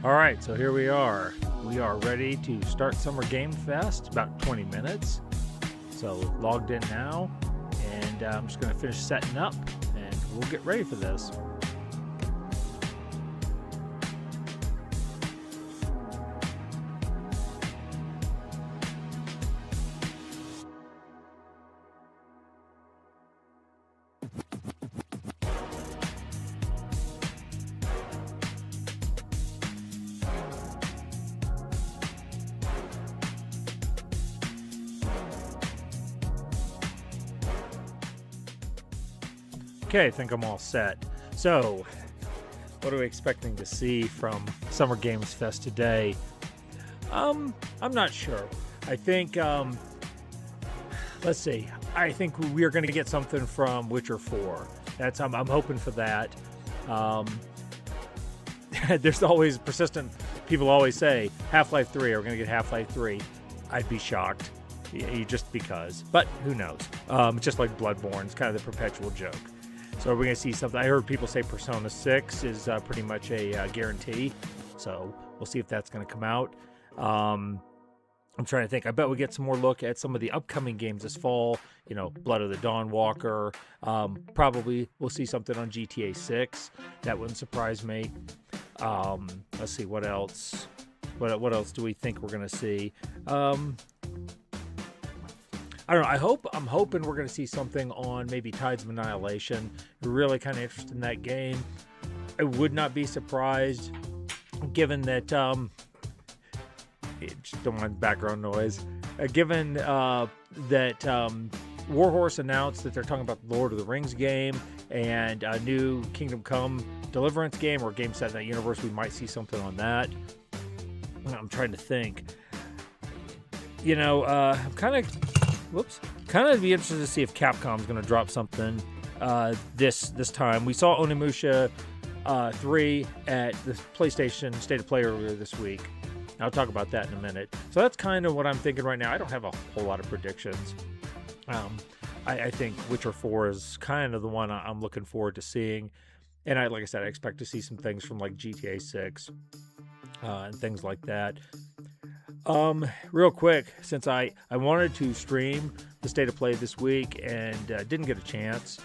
All right, so here we are. We are ready to start Summer Game Fest, about 20 minutes. So logged in now, and I'm just going to finish setting up, and we'll get ready for this. Okay, I think I'm all set. So, what are we expecting to see from Summer Games Fest today? I'm not sure. I think, let's see. I think we are going to get something from Witcher 4. I'm hoping for that. There's always persistent, people always say, Half-Life 3, are we going to get Half-Life 3? I'd be shocked, just because. But who knows? Just like Bloodborne, it's kind of the perpetual joke. So we're going to see something. I heard people say Persona 6 is pretty much a guarantee. So we'll see if that's going to come out. I'm trying to think. I bet we get some more look at some of the upcoming games this fall. You know, Blood of the Dawnwalker. Probably we'll see something on GTA 6. That wouldn't surprise me. Let's see, what else? What else do we think we're going to see? I don't know. I'm hoping we're going to see something on maybe Tides of Annihilation. Really kind of interested in that game. I would not be surprised, given that don't mind background noise. Given that Warhorse announced that they're talking about the Lord of the Rings game and a new Kingdom Come Deliverance game or game set in that universe, we might see something on that. I'm trying to think. You know, I'm kind of be interested to see if Capcom's going to drop something this time. We saw Onimusha 3 at the PlayStation State of Play earlier this week. I'll talk about that in a minute. So that's kind of what I'm thinking right now. I don't have a whole lot of predictions. I think Witcher 4 is kind of the one I'm looking forward to seeing. And like I said, I expect to see some things from like GTA 6 and things like that. Real quick, since I wanted to stream the State of Play this week and didn't get a chance.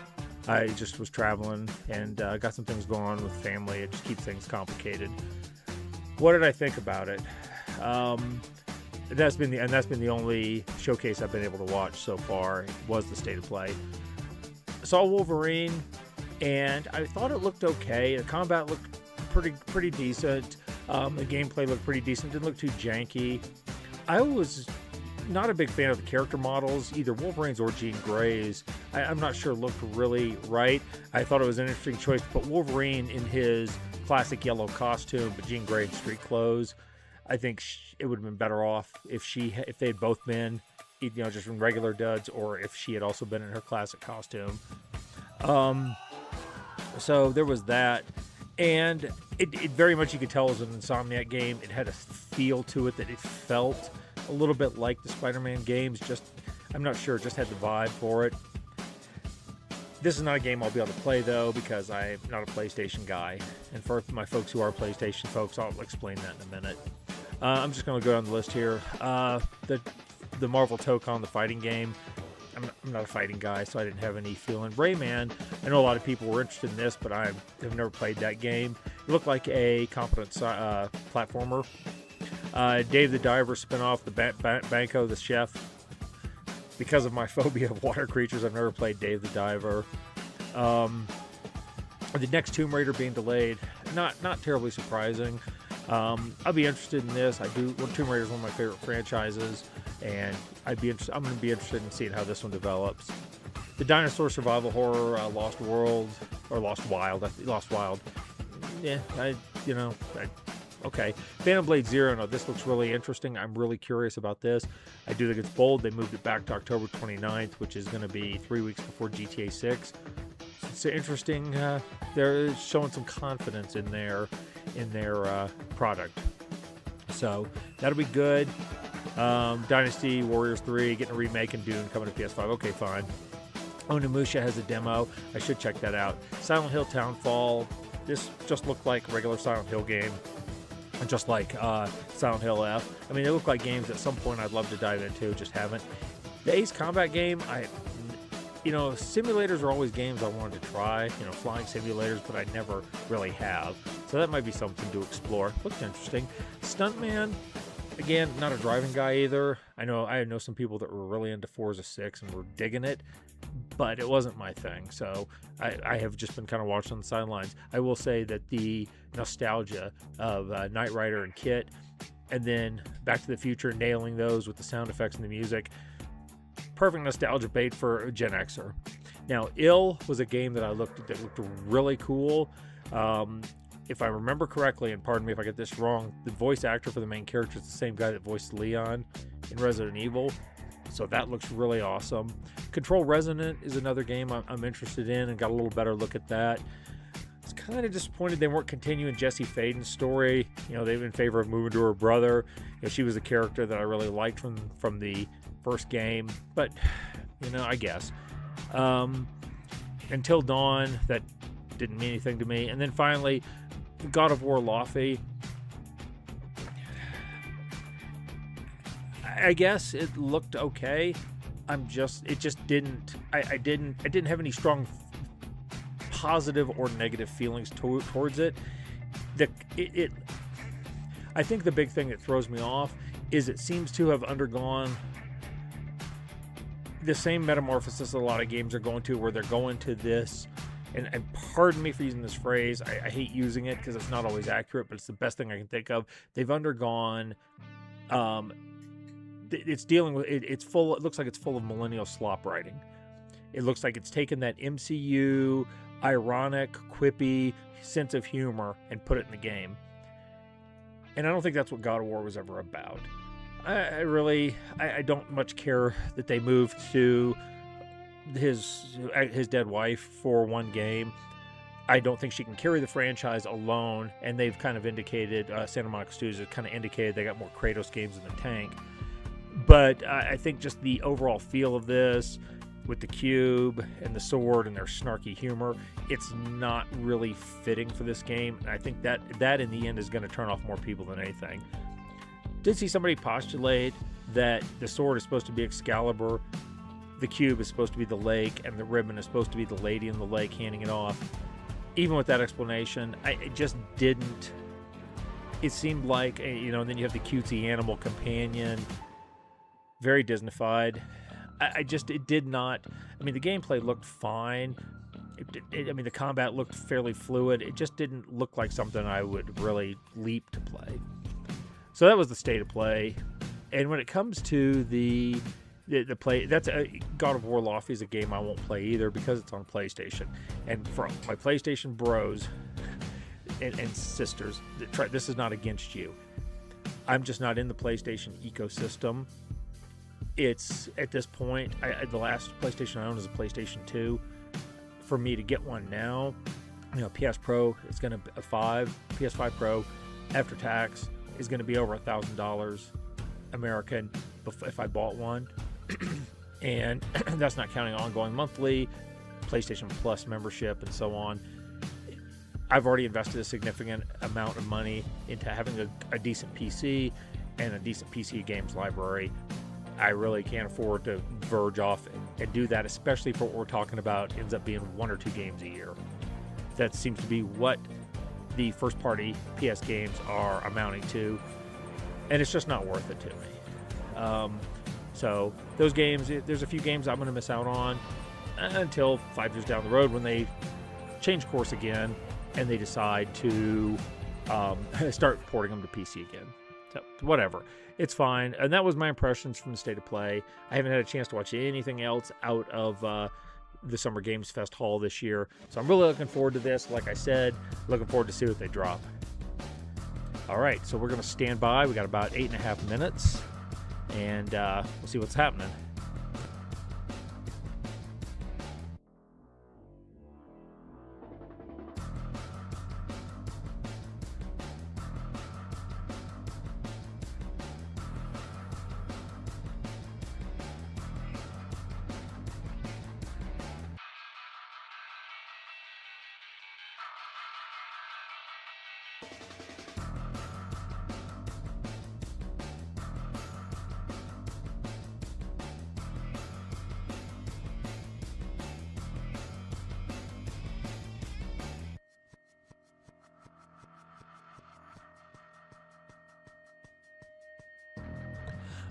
I just was traveling and got some things going on with family. It just keeps things complicated. What did I think about it? That's been the only showcase I've been able to watch so far. Was the State of Play. I saw Wolverine, and I thought it looked okay. The combat looked pretty decent. The gameplay looked pretty decent. Didn't look too janky. I was not a big fan of the character models, either Wolverine's or Jean Grey's. I'm not sure looked really right. I thought it was an interesting choice to put Wolverine in his classic yellow costume, but Jean Grey in street clothes. I think it would have been better off if they had both been, just in regular duds, or if she had also been in her classic costume. So there was that. And it very much, you could tell, it was an Insomniac game. It had a feel to it that it felt a little bit like the Spider-Man games. I'm not sure, just had the vibe for it. This is not a game I'll be able to play, though, because I'm not a PlayStation guy. And for my folks who are PlayStation folks, I'll explain that in a minute. I'm just going to go down the list here. The Marvel Tokon, the fighting game. I'm not a fighting guy, so I didn't have any feeling. Rayman, I know a lot of people were interested in this, but I have never played that game. It looked like a competent platformer. Dave the Diver spinoff, the Banco the Chef. Because of my phobia of water creatures, I've never played Dave the Diver. The next Tomb Raider being delayed, not terribly surprising. I'll be interested in this. Tomb Raider is one of my favorite franchises, and I'm going to be interested in seeing how this one develops. The dinosaur survival horror, Lost Wild. Yeah, okay. Phantom Blade Zero. No, this looks really interesting. I'm really curious about this. I do think it's bold. They moved it back to October 29th, which is going to be 3 weeks before GTA 6. It's interesting. They're showing some confidence in their product. So that'll be good. Dynasty Warriors 3 getting a remake, and Dune coming to PS5. Okay, fine. Onimusha has a demo. I should check that out. Silent Hill Townfall. This just looked like a regular Silent Hill game. just like Silent Hill F. I mean, they look like games at some point I'd love to dive into, just haven't. The Ace Combat game, simulators are always games I wanted to try, flying simulators, but I never really have. So that might be something to explore. Looked interesting. Stuntman, again, not a driving guy either. I know some people that were really into Forza 6 and were digging it, but it wasn't my thing. So I have just been kind of watching on the sidelines. I will say that the nostalgia of Knight Rider and Kit, and then Back to the Future, nailing those with the sound effects and the music, perfect nostalgia bait for a Gen Xer. Now, Ill was a game that I looked at that looked really cool. If I remember correctly, and pardon me if I get this wrong, the voice actor for the main character is the same guy that voiced Leon in Resident Evil. So that looks really awesome. Control Resonant is another game I'm interested in, and got a little better look at that. I was kind of disappointed they weren't continuing Jesse Faden's story. They were in favor of moving to her brother. She was a character that I really liked from the first game, but I guess. Until Dawn, that didn't mean anything to me. And then finally, God of War Lofi. I guess it looked okay. I didn't have any strong positive or negative feelings towards it. I think the big thing that throws me off is it seems to have undergone the same metamorphosis a lot of games are going to, where they're going to this, and pardon me for using this phrase, I hate using it because it's not always accurate, but it's the best thing I can think of. They've undergone, it's dealing with, it looks like it's full of millennial slop writing. It looks like it's taken that MCU, ironic, quippy sense of humor and put it in the game. And I don't think that's what God of War was ever about. I don't much care that they moved to his dead wife for one game. I don't think she can carry the franchise alone, and they've kind of indicated, Santa Monica Studios has kind of indicated they got more Kratos games in the tank. But I think just the overall feel of this, with the cube and the sword and their snarky humor, it's not really fitting for this game. And I think that in the end is going to turn off more people than anything. Did see somebody postulate that the sword is supposed to be Excalibur, the cube is supposed to be the lake, and the ribbon is supposed to be the lady in the lake handing it off. Even with that explanation, it just didn't. It seemed like, and then you have the cutesy animal companion, very Disneyfied. It did not. I mean, the gameplay looked fine. The combat looked fairly fluid. It just didn't look like something I would really leap to play. So that was the state of play. And when it comes to the play, that's God of War Lofi is a game I won't play either because it's on PlayStation. And for my PlayStation bros and sisters, this is not against you. I'm just not in the PlayStation ecosystem. It's at this point, the last PlayStation I owned is a PlayStation 2. For me to get one now, PS Pro, it's going to be a PS5 Pro after tax is going to be over $1,000 American if I bought one. And that's not counting ongoing monthly, PlayStation Plus membership, and so on. I've already invested a significant amount of money into having a decent PC and a decent PC games library. I really can't afford to verge off and do that, especially for what we're talking about ends up being 1 or 2 games a year. That seems to be what the first-party PS games are amounting to, and it's just not worth it to me. So those games, there's a few games I'm going to miss out on until 5 years down the road when they change course again and they decide to start porting them to PC again. So whatever, it's fine. And that was my impressions from the state of play. I haven't had a chance to watch anything else out of the Summer Games Fest Hall this year, so I'm really looking forward to this. Like I said, looking forward to see what they drop. All right, so we're going to stand by. We got about 8.5 minutes, and we'll see what's happening.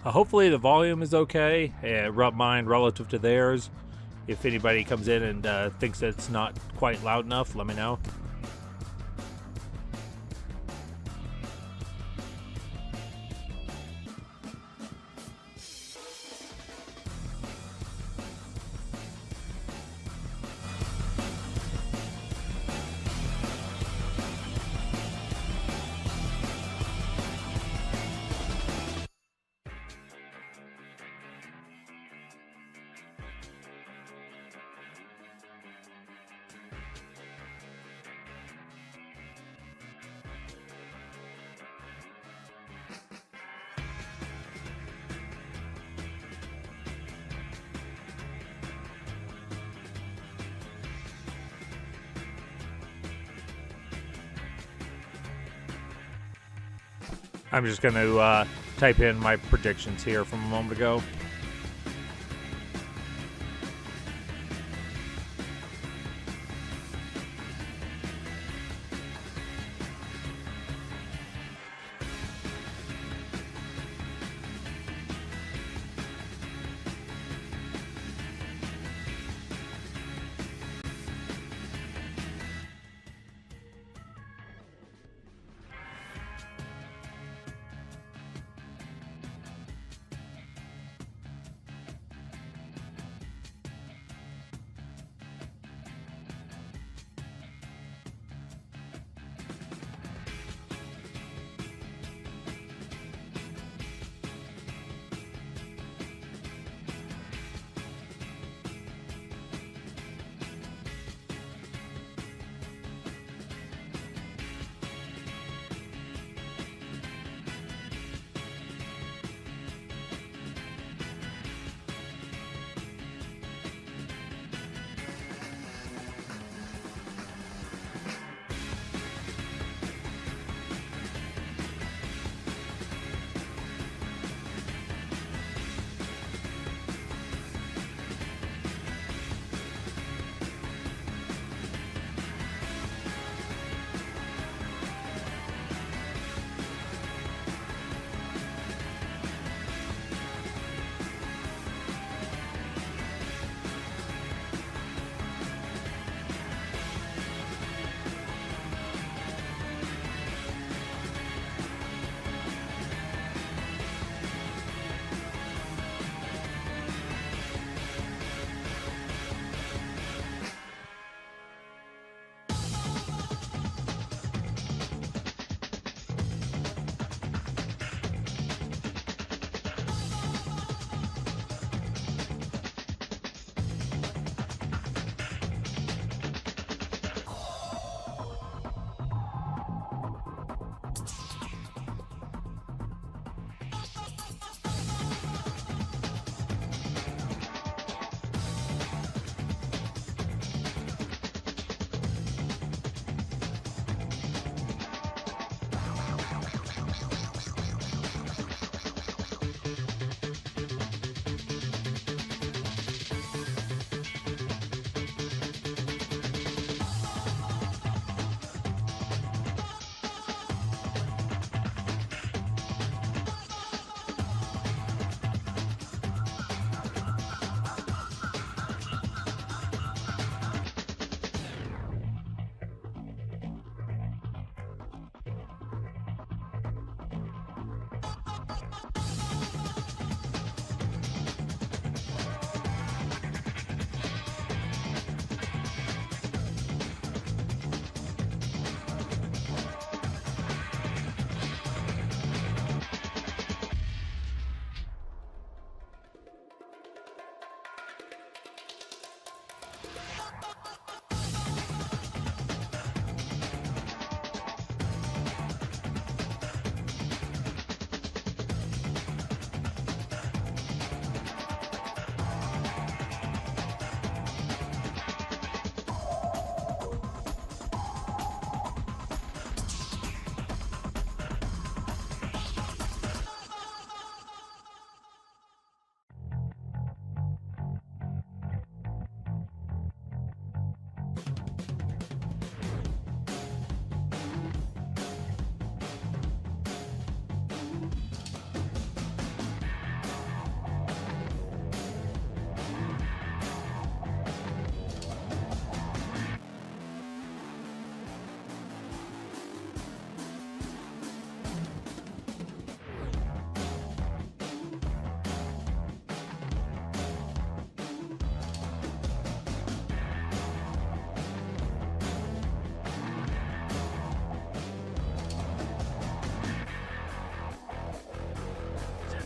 Hopefully the volume is okay, mine relative to theirs. If anybody comes in and thinks that it's not quite loud enough, let me know. I'm just going to type in my predictions here from a moment ago.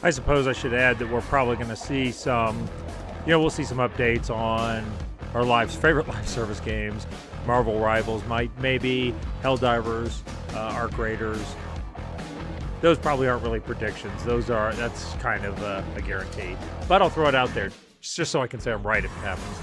I suppose I should add that we're probably going to see some, we'll see some updates on our favorite live service games. Marvel Rivals, maybe Helldivers, Arc Raiders. Those probably aren't really predictions. That's kind of a guarantee. But I'll throw it out there just so I can say I'm right if it happens.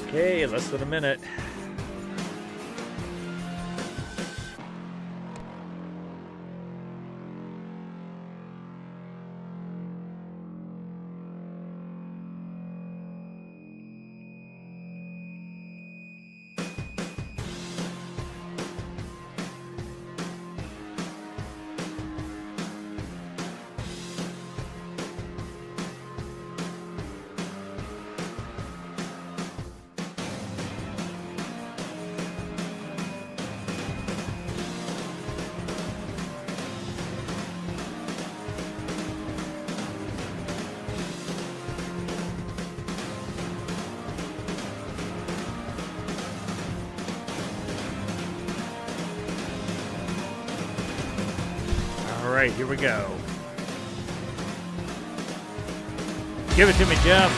Okay, less than a minute. All right, here we go. Give it to me, Jeff.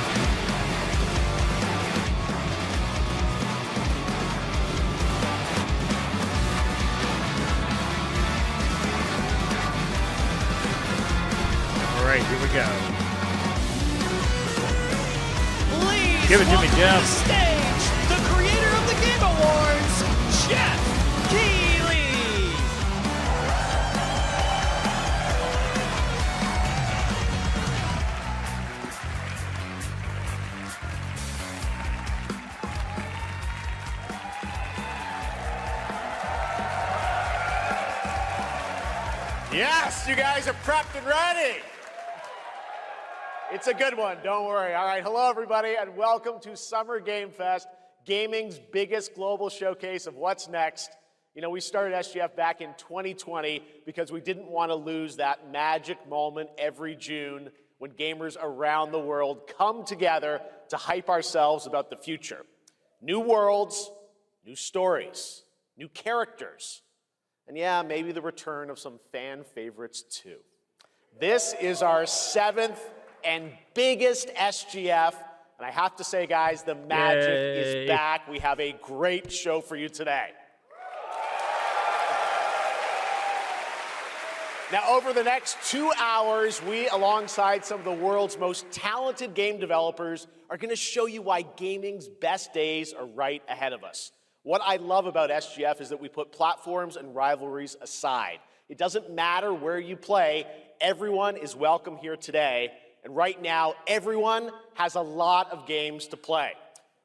All right, here we go. Please give it to me, welcome Jeff. To the stage, the creator of the Game Awards, Jeff Keighley. Yes, you guys are prepped and ready. It's a good one, don't worry. All right, hello everybody, and welcome to Summer Game Fest, gaming's biggest global showcase of what's next. You know, we started SGF back in 2020 because we didn't want to lose that magic moment every June when gamers around the world come together to hype ourselves about the future. New worlds, new stories, new characters, and yeah, maybe the return of some fan favorites too. This is our 7th and biggest SGF, and I have to say, guys, the magic is back. We have a great show for you today. Now, over the next 2 hours, we, alongside some of the world's most talented game developers, are going to show you why gaming's best days are right ahead of us. What I love about SGF is that we put platforms and rivalries aside. It doesn't matter where you play, everyone is welcome here today. And right now, everyone has a lot of games to play.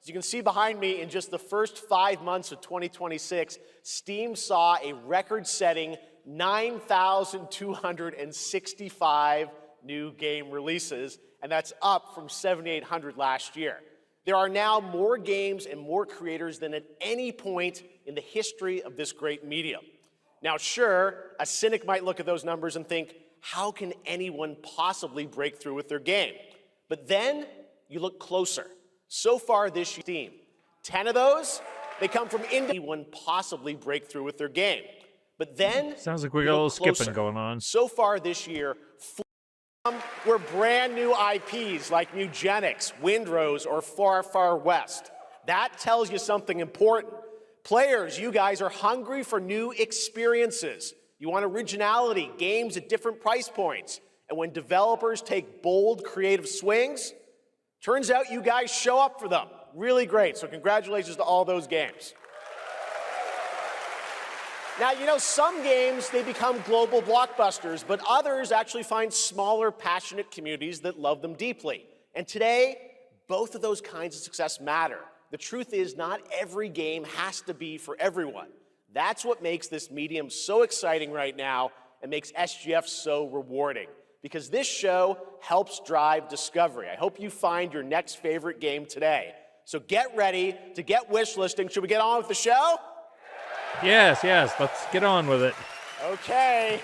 As you can see behind me, in just the first 5 months of 2026, Steam saw a record-setting 9,265 new game releases, and that's up from 7,800 last year. There are now more games and more creators than at any point in the history of this great medium. Now, sure, a cynic might look at those numbers and think, how can anyone possibly break through with their game? But then you look closer. So far this Steam, 10 of those They come from India. Anyone possibly break through with their game. But then, sounds like we got a little skipping going on. So far this year, were brand new IPs like Mugenics, Windrose, or Far Far West. That tells you something important. Players, you guys are hungry for new experiences. You want originality, games at different price points. And when developers take bold, creative swings, turns out you guys show up for them. Really great. So congratulations to all those games. Now, you know, some games, they become global blockbusters, but others actually find smaller, passionate communities that love them deeply. And today, both of those kinds of success matter. The truth is, not every game has to be for everyone. That's what makes this medium so exciting right now and makes SGF so rewarding, because this show helps drive discovery. I hope you find your next favorite game today. So get ready to get wish listing. Should we get on with the show? Yes, let's get on with it. Okay.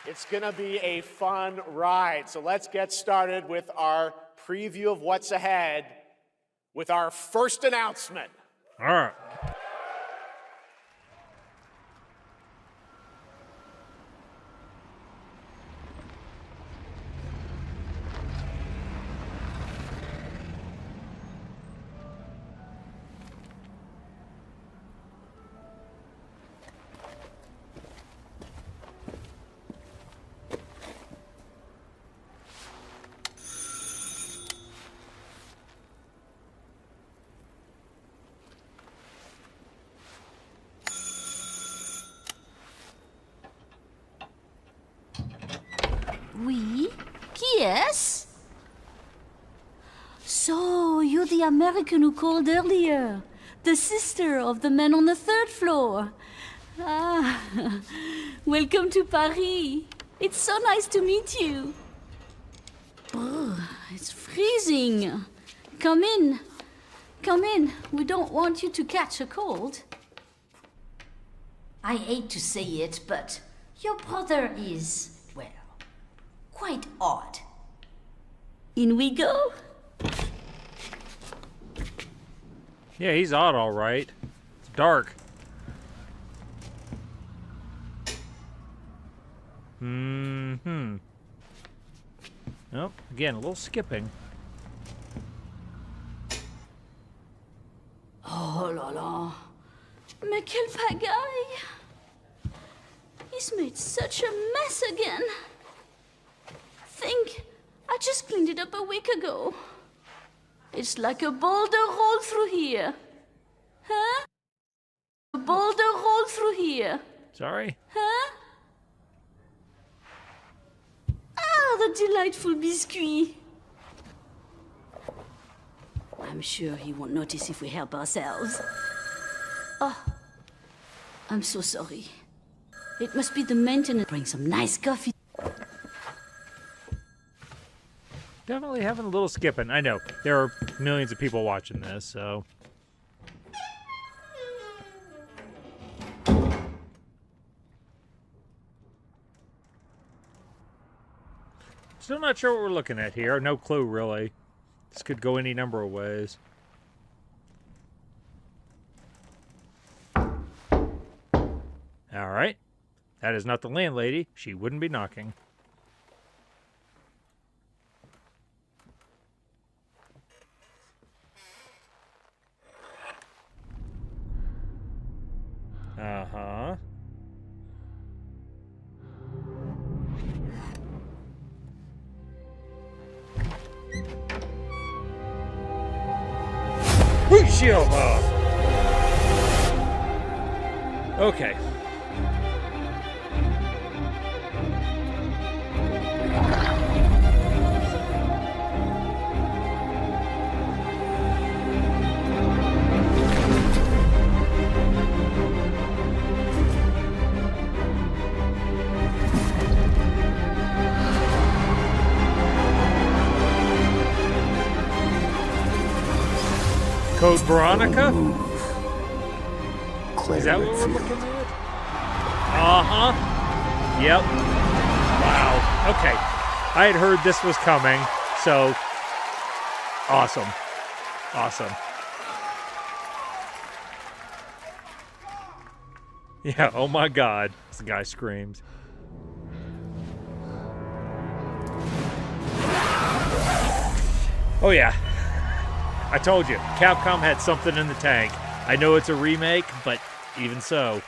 It's going to be a fun ride. So let's get started with our preview of what's ahead with our first announcement. All right. Oui? Qui est-ce? So, you're the American who called earlier. The sister of the man on the third floor. Ah, welcome to Paris. It's so nice to meet you. Brr, it's freezing. Come in. Come in. We don't want you to catch a cold. I hate to say it, but your brother is, well, quite odd. In we go. Yeah, he's odd, all right. It's dark. Oh, again, a little skipping. Oh là là. Mais quelle pagaille! He's made such a mess again. Think, I just cleaned it up a week ago. It's like a boulder rolled through here. Huh? A boulder rolled through here. Sorry? Huh? Ah, the delightful biscuit. I'm sure he won't notice if we help ourselves. Oh, I'm so sorry. It must be the maintenance. Bring some nice coffee. Definitely having a little skipping. I know, there are millions of people watching this, so... Still not sure what we're looking at here. No clue, really. This could go any number of ways. All right. That is not the landlady. She wouldn't be knocking. Uh-huh. Shield off. Okay. Code Veronica? Is that what we're looking at? Uh-huh. Yep. Wow. Okay. I had heard this was coming, so awesome. Awesome. Yeah, oh my God. This guy screams. Oh yeah. I told you, Capcom had something in the tank. I know it's a remake, but even so,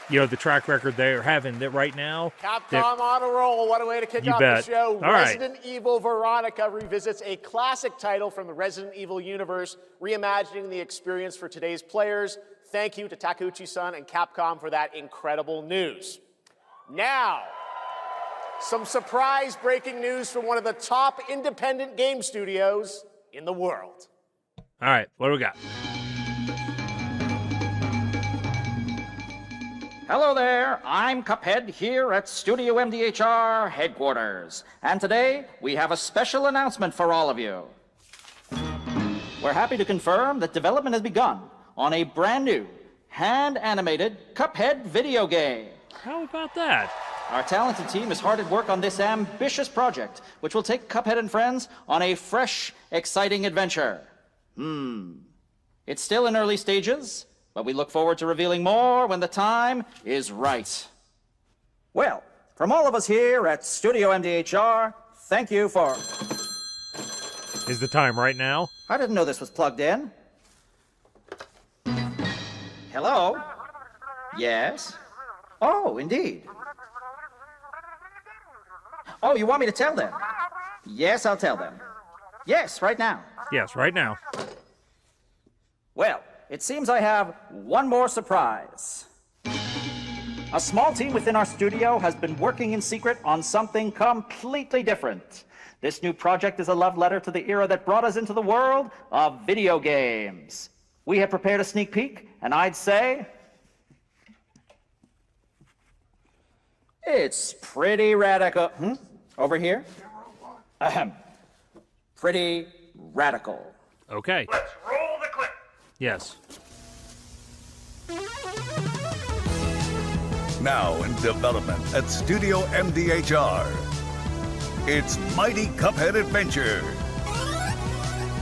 the track record they're having that right now. Capcom on a roll. What a way to kick off bet. the show. All right. Resident Evil Veronica revisits a classic title from the Resident Evil universe, reimagining the experience for today's players. Thank you to Takeuchi-san and Capcom for that incredible news. Now, some surprise breaking news from one of the top independent game studios in the world. All right, what do we got? Hello there, I'm Cuphead here at Studio MDHR headquarters. And today, we have a special announcement for all of you. We're happy to confirm that development has begun on a brand new, hand-animated Cuphead video game. How about that? Our talented team is hard at work on this ambitious project, which will take Cuphead and friends on a fresh, exciting adventure. It's still in early stages, but we look forward to revealing more when the time is right. Well, from all of us here at Studio MDHR, thank you for... Is the time right now? I didn't know this was plugged in. Hello? Yes? Oh, indeed. Oh, you want me to tell them? Yes, I'll tell them. Yes, right now. Yes, right now. Well, it seems I have one more surprise. A small team within our studio has been working in secret on something completely different. This new project is a love letter to the era that brought us into the world of video games. We have prepared a sneak peek, and I'd say... it's pretty radical. Over here? Ahem. Pretty radical. Okay. Let's roll the clip. Yes. Now in development at Studio MDHR. It's Mighty Cuphead Adventure.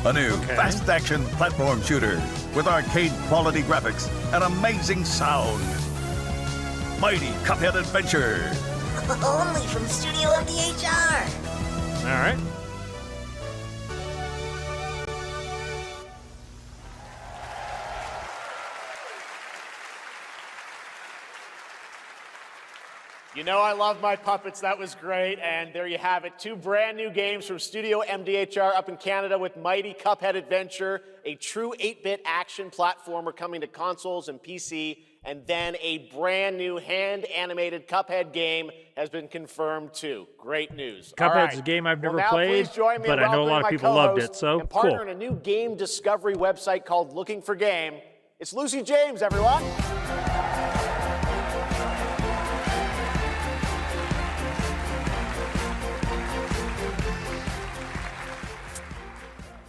A new fast-action platform shooter with arcade-quality graphics and amazing sound. Mighty Cuphead Adventure. Only from Studio MDHR. All right. You know I love my puppets. That was great. And there you have it. 2 brand new games from Studio MDHR up in Canada with Mighty Cuphead Adventure, a true 8-bit action platformer coming to consoles and PC, and then a brand new hand-animated Cuphead game has been confirmed too. Great news. All Cuphead's right. a game I've never Well, now played, please join me but in I know a lot of welcoming people my loved co-host it, so and partner cool. in a new game discovery website called Looking for Game. It's Lucy James, everyone.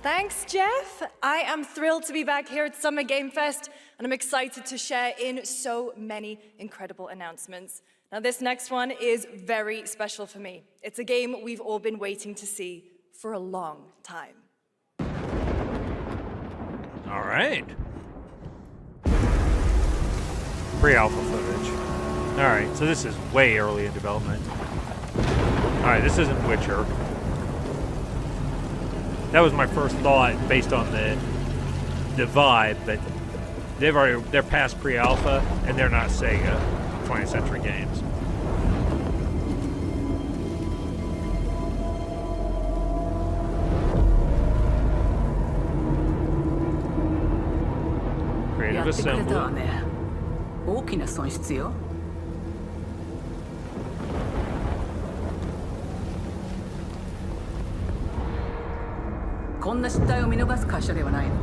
Thanks, Jeff. I am thrilled to be back here at Summer Game Fest, and I'm excited to share in so many incredible announcements. Now, this next one is very special for me. It's a game we've all been waiting to see for a long time. All right. Pre-alpha footage. All right, so this is way early in development. All right, this isn't Witcher. That was my first thought based on the vibe, but they're past pre-alpha and they're not Sega 20th Century Games. Creative Assembly. 大きな損失よ。こんな失態を見逃す会社ではないの。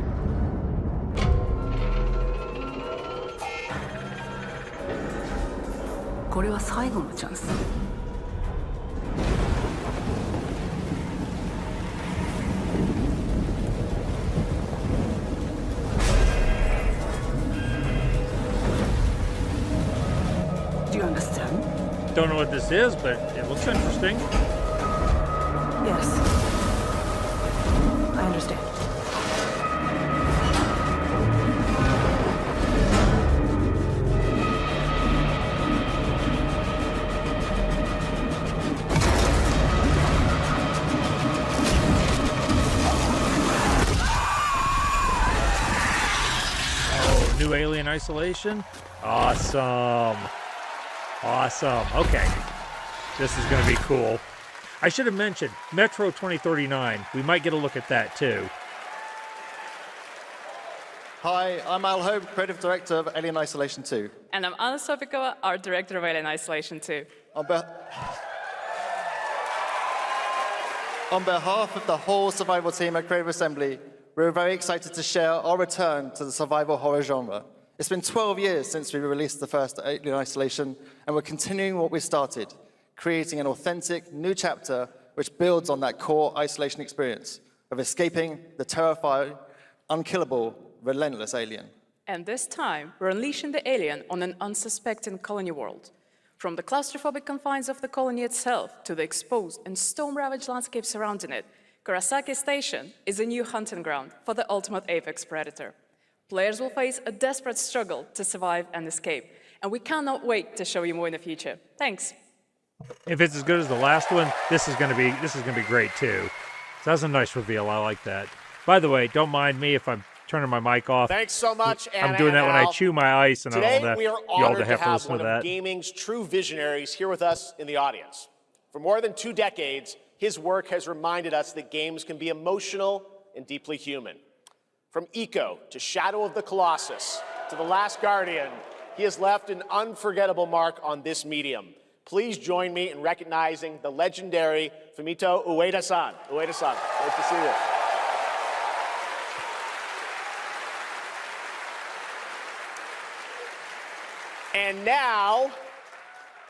これは最後のチャンス。Do you understand? Don't know what this is, but it looks interesting. Yes. I understand. new Alien Isolation. Awesome. Awesome. Okay. This is going to be cool. I should have mentioned Metro 2039. We might get a look at that too. Hi, I'm Al Hope, Creative Director of Alien Isolation 2. And I'm Anna Sovikova, Art Director of Alien Isolation 2. On behalf of the whole survival team at Creative Assembly, we're very excited to share our return to the survival horror genre. It's been 12 years since we released the first Alien Isolation, and we're continuing what we started, creating an authentic new chapter which builds on that core isolation experience of escaping the terrifying, unkillable, relentless alien. And this time, we're unleashing the alien on an unsuspecting colony world. From the claustrophobic confines of the colony itself to the exposed and storm-ravaged landscape surrounding it, Kurosaki Station is a new hunting ground for the ultimate apex predator. Players will face a desperate struggle to survive and escape, and we cannot wait to show you more in the future. Thanks. If it's as good as the last one, this is going to be great too. So that's a nice reveal. I like that. By the way, don't mind me if I'm turning my mic off. Thanks so much, Anna. I'm doing that when I chew my ice and Today, all that. we are You all honored to have to have listen one to of that. gaming's true visionaries here with us in the audience. For more than 2 decades, his work has reminded us that games can be emotional and deeply human. From Ico to Shadow of the Colossus to The Last Guardian, he has left an unforgettable mark on this medium. Please join me in recognizing the legendary Fumito Ueda-san. Ueda-san, great to see you. And now,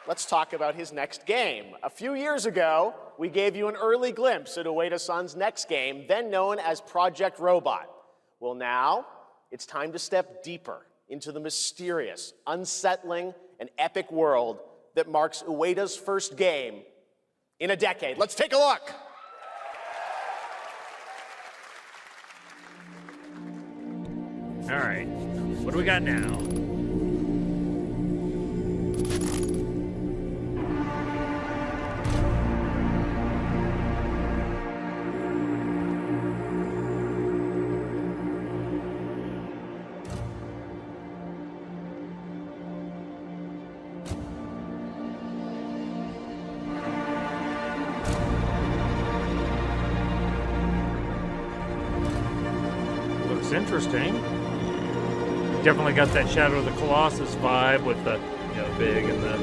let's talk about his next game. A few years ago, we gave you an early glimpse at Ueda-san's next game, then known as Project Robot. Well, now, it's time to step deeper into the mysterious, unsettling, and epic world that marks Ueda's first game in a decade. Let's take a look. All right. What do we got now? Looks interesting. Definitely got that Shadow of the Colossus vibe with the, big and the.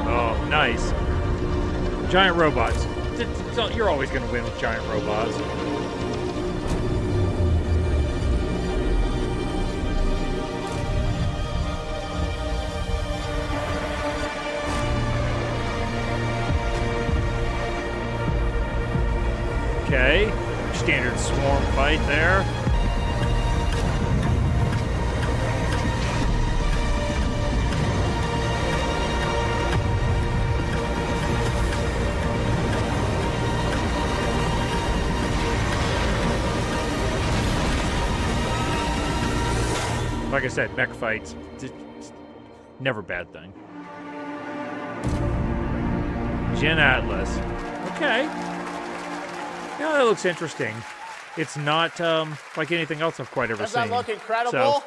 Oh, nice. Giant robots. You're always going to win with giant robots. Okay, standard swarm fight there. Like I said, mech fights, never a bad thing. Gen Atlas. Okay. Yeah, that looks interesting. It's not like anything else I've quite ever Does seen. that look incredible? So,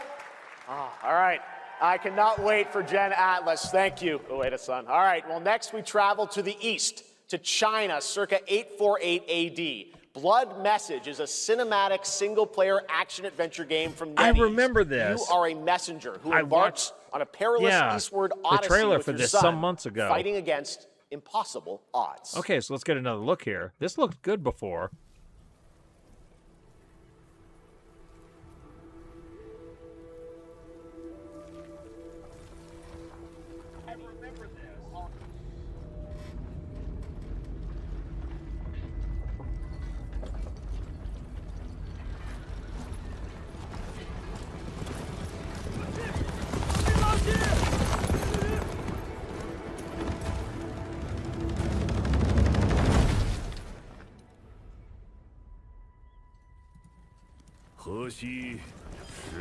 All right. I cannot wait for Gen Atlas. Thank you, Ueda-san. All right. Well, next we travel to the east, to China, circa 848 AD. Blood Message is a cinematic single-player action-adventure game from NetEase. I remember this. You are a messenger who I embarks on a perilous eastward odyssey the trailer with for your this son, some months ago. fighting against impossible odds. Okay, so let's get another look here. This looked good before.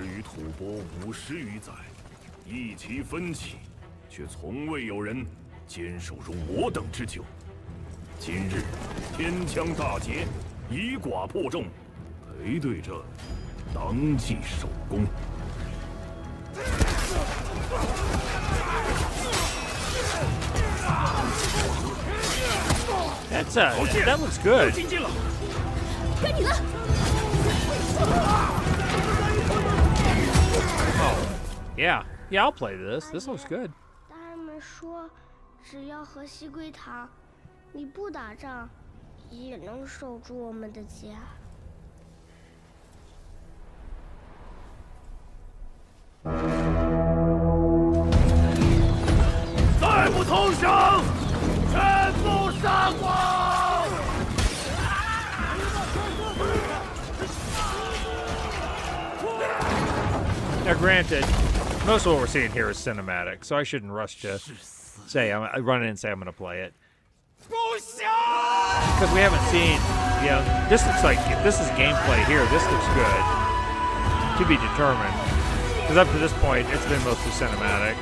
于吐蕃50余载，一齐分歧，却从未有人坚守如我等之久。今日天枪大捷，以寡破众，裴对这当即首功。That looks good. 进进了。该你了。Yeah, I'll play this. This looks good. 大人们说，只要和西归堂，你不打仗，也能守住我们的家。再不投降，全部杀光！ Now, granted, most of what we're seeing here is cinematic, so I shouldn't rush to say I run in and say I'm going to play it. Because we haven't seen, this looks like, if this is gameplay here, this looks good. To be determined. Because up to this point, it's been mostly cinematic.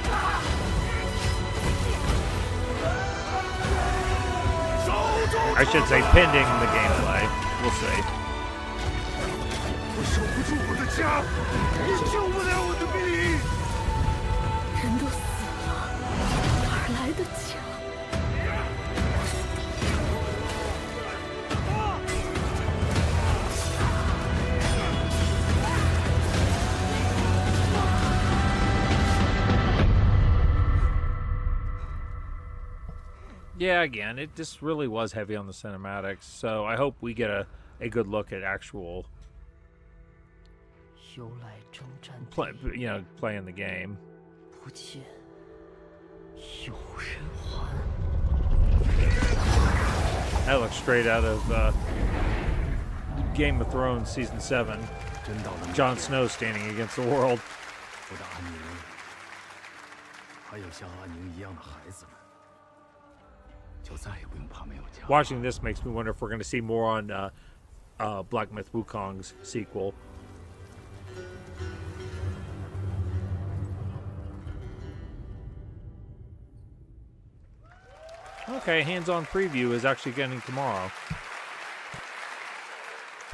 I should say pending the gameplay. We'll see. 我守不住我的家，你救不了我的兵。人都死了，哪儿来的家？ Yeah, again, it just really was heavy on the cinematics, so I hope we get a good look at actual playing the game. That looks straight out of Game of Thrones Season 7. Jon Snow standing against the world. Watching this makes me wonder if we're going to see more on Black Myth Wukong's sequel. Okay, hands-on preview is actually getting tomorrow.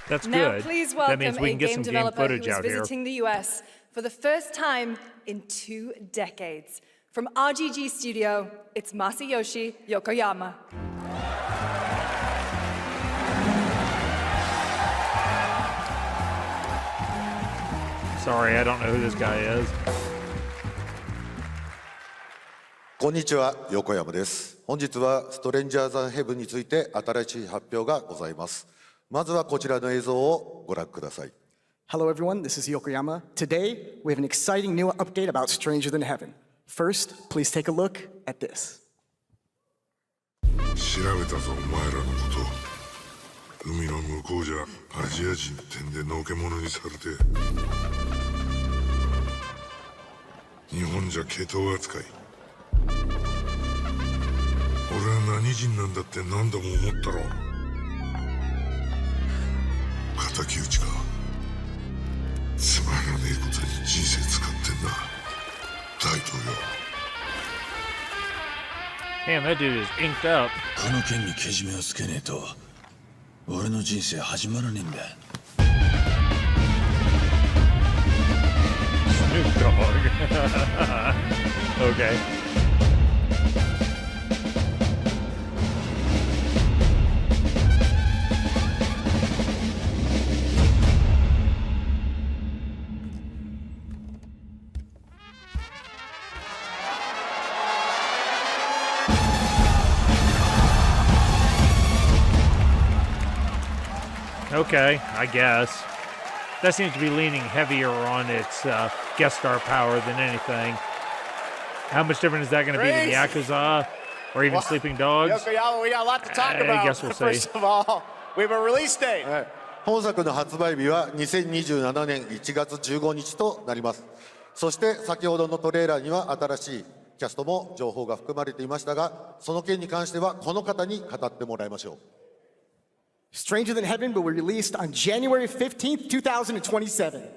That's now, good. Please welcome that means we can get some game footage who is out here. visiting the US for the first time in 2 decades. From RGG Studio, it's Masayoshi Yokoyama. Sorry, I don't know who this guy is. こんにちは、横山です。本日はストレンジャーズ・ヘブンについて新しい発表がございます。まずはこちらの映像をご覧ください。Hello everyone, this is Yokoyama. Today, we have an exciting new update about Stranger Than Heaven. First, please take a look at this. 調べたぞ、お前らのこと。海の向こうじゃアジア人ってんでのけ者にされて。日本じゃ毛頭扱い。俺は何人なんだって何度も思ったろ。敵討ちか。つまらねえことに人生使ってんな。大統領。Damn, that dude is inked up. この件にけじめをつけねえと俺の人生始まらねえんだ。Snoop Dogg. Okay. Okay, I guess. That seems to be leaning heavier on its guest star power than anything. How much different is that going to be than Yakuza or even Sleeping Dogs? Yokoyama, we got a lot to talk about. I guess we'll see. First of all, we have a release date. 本作の発売日は2027年1月15日となります。そして先ほどのトレーラーには新しいキャストも情報が含まれていましたが、その件に関してはこの方に語ってもらいましょう。Stranger Than Heaven will be released on January 15th, 2027.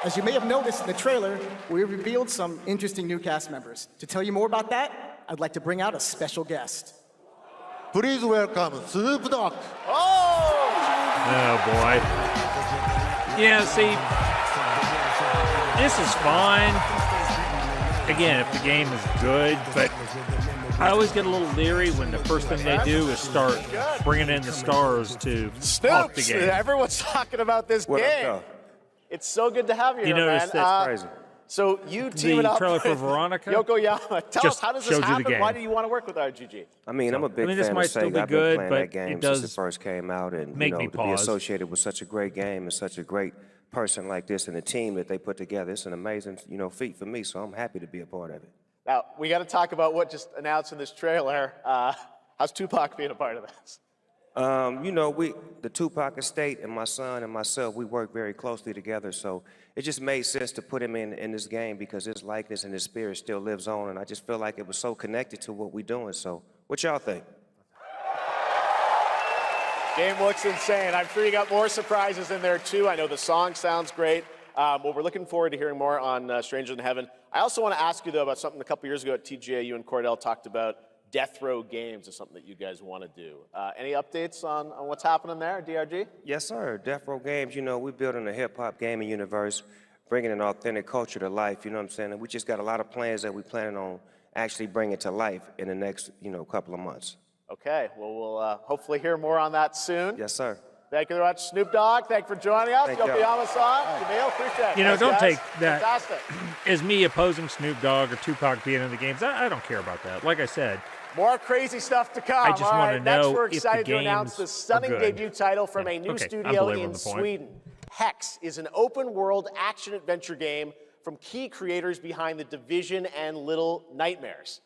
As you may have noticed in the trailer, we revealed some interesting new cast members. To tell you more about that, I'd like to bring out a special guest. Please welcome Snoop Dogg. Oh boy. Yeah, see, this is fine. Again, if the game is good, but I always get a little leery when the first thing they do is start bringing in the stars to talk the game. Everyone's talking about this game. It's so good to have you here, man. Noticed that's crazy. So you teaming the up trailer for with Veronica? Yokoyama. Tell us, how does this showed you the happen? game. Why do you want to work with RGG? I mean, I'm a big this fan might of still Sega. be I've good, been playing but that game it since does it first came out, and make me to be pause. associated with such a great game and such a great person like this and the team that they put together, it's an amazing, feat for me. So I'm happy to be a part of it. Now, we got to talk about what just announced in this trailer. How's Tupac being a part of this? The Tupac estate and my son and myself, we work very closely together. So it just made sense to put him in this game because his likeness and his spirit still lives on. And I just feel like it was so connected to what we're doing. So what y'all think? Game looks insane. I'm sure you got more surprises in there, too. I know the song sounds great. Well, we're looking forward to hearing more on Stranger Than Heaven. I also want to ask you, though, about something a couple years ago at TGA, you and Cordell talked about. Death Row Games is something that you guys want to do. Any updates on what's happening there, DRG? Yes, sir. Death Row Games, we're building a hip-hop gaming universe, bringing an authentic culture to life, you know what I'm saying? And we just got a lot of plans that we're planning on actually bringing to life in the next, couple of months. Okay, well, we'll hopefully hear more on that soon. Yes, sir. Thank you very much, Snoop Dogg. Thank you for joining us. Yokoyama-san, Jamil, appreciate it. Don't guys. take that Fantastic. as me opposing Snoop Dogg or Tupac being in the games. I don't care about that. Like I said, more crazy stuff to come. I just want to Next, know we're if the excited to announce the games stunning are good. debut title from a new Okay, I'm studio belaboring in the point. Sweden. Hex is an open-world action-adventure game from key creators behind The Division and Little Nightmares.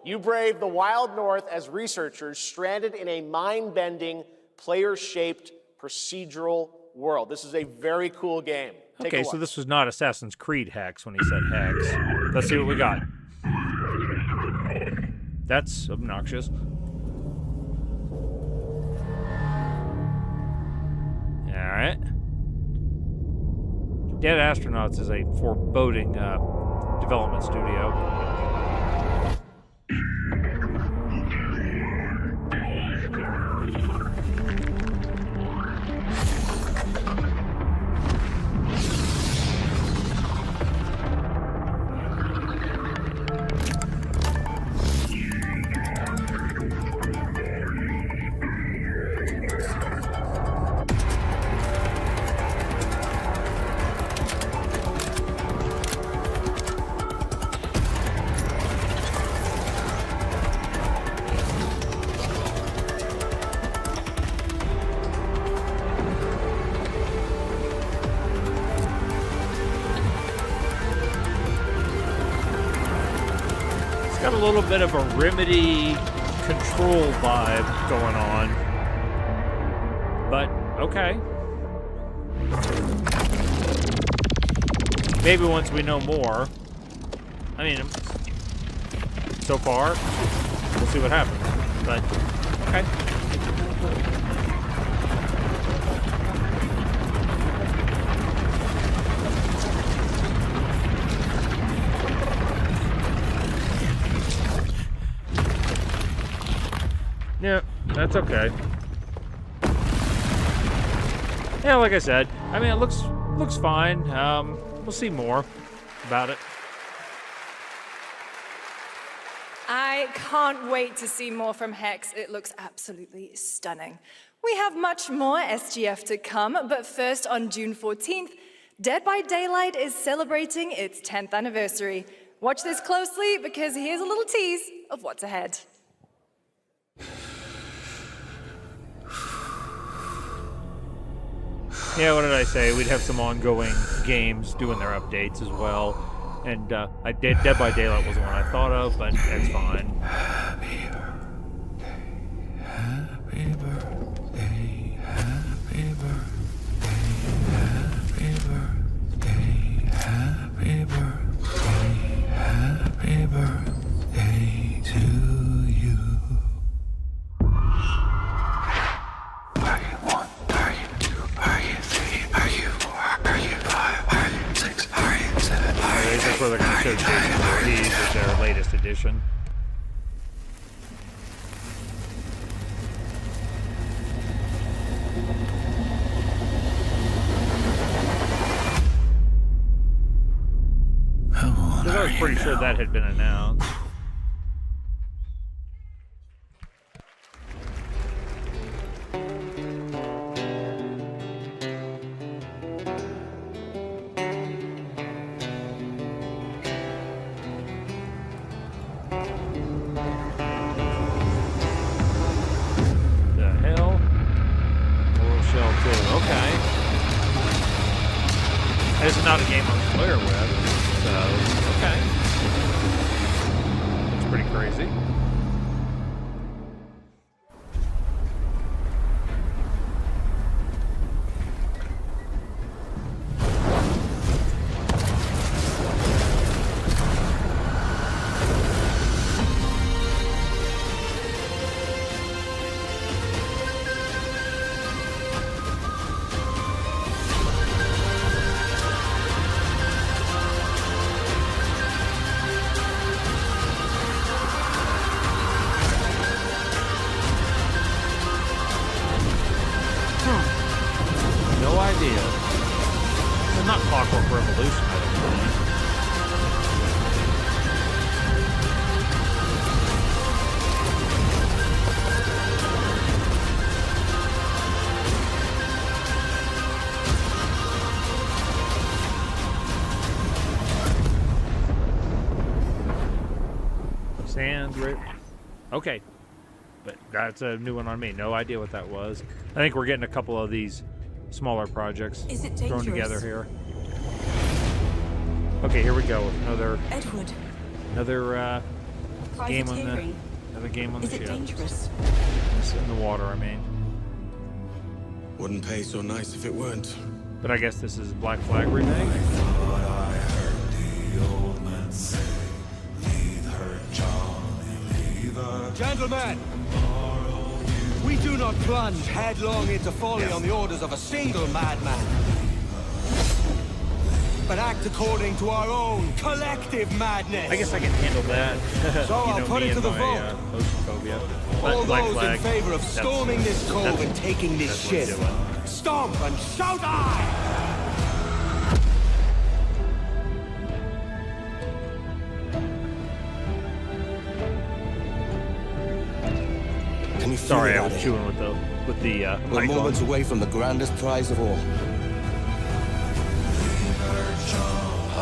You brave the wild north as researchers stranded in a mind-bending, player-shaped procedural world. This is a very cool game. Take a Okay, look. so this was not Assassin's Creed Hex when he said Hex. Let's see what we got. That's obnoxious. All right. Dead Astronauts is a foreboding development studio. Got a little bit of a Remedy Control vibe going on, but okay. Maybe once we know more. I mean, so far, we'll see what happens, but okay. Yeah, that's okay. Yeah, like I said, I mean, it looks fine. We'll see more about it. I can't wait to see more from Hex. It looks absolutely stunning. We have much more SGF to come, but first on June 14th, Dead by Daylight is celebrating its 10th anniversary. Watch this closely because here's a little tease of what's ahead. Yeah, what did I say? We'd have some ongoing games doing their updates as well. And Dead by Daylight wasn't one I thought of, but that's fine. Happy birthday, happy birthday, happy birthday, happy birthday, happy birthday to you. Are you 1, are you 2, are you 3, are you 4, are you 5, where they're going to show Jason Voorhees as their latest edition. Because I was pretty sure that had been announced. The hell? Mortal Shell 2. Okay. This is not a game I'm familiar with. So, okay. That's pretty crazy. No idea. Well, not Clockwork Revolution, I don't think. Sand Rip. Okay. But that's a new one on me. No idea what that was. I think we're getting a couple of these smaller projects thrown together here. Okay, here we go with another Edward. another game on the Privateering. another game on the Is it ship. dangerous? It's in the water, I mean. Wouldn't pay so nice if it weren't. But I guess this is Black Flag remake. Gentlemen, we do not plunge headlong into folly on the orders of a single madman, but act according to our own collective madness. I guess I can handle that. So You I'll know, put me it to and the my, vote. ocean phobia. But All Black those Flag, in favor of that's- storming this cove that's- and taking this that's what ship, I'm doing. stomp and shout aye! Can you feel Sorry, it I out was here? chewing with the We're mic on. moments away from the grandest prize of all.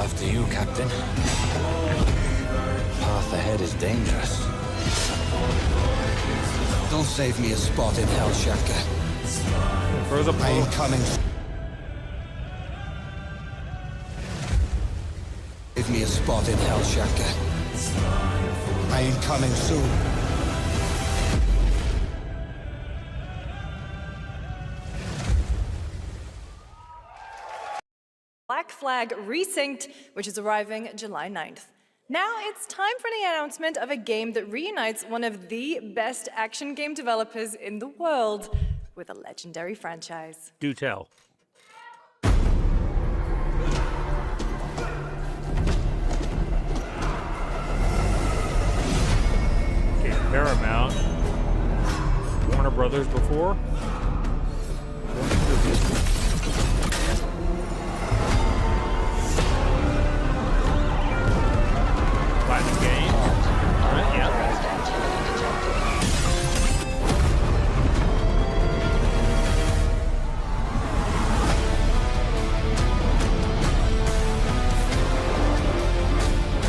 After you, Captain. Path ahead is dangerous. Don't save me a spot in Hell Shatka. Throws up I ain't coming. Give me a spot in Hell Shatka. I ain't coming soon. Black Flag Resynced, which is arriving July 9th. Now it's time for the announcement of a game that reunites one of the best action game developers in the world with a legendary franchise. Do tell. Okay, Paramount. Warner Brothers before. Platinum Games. All right, yeah.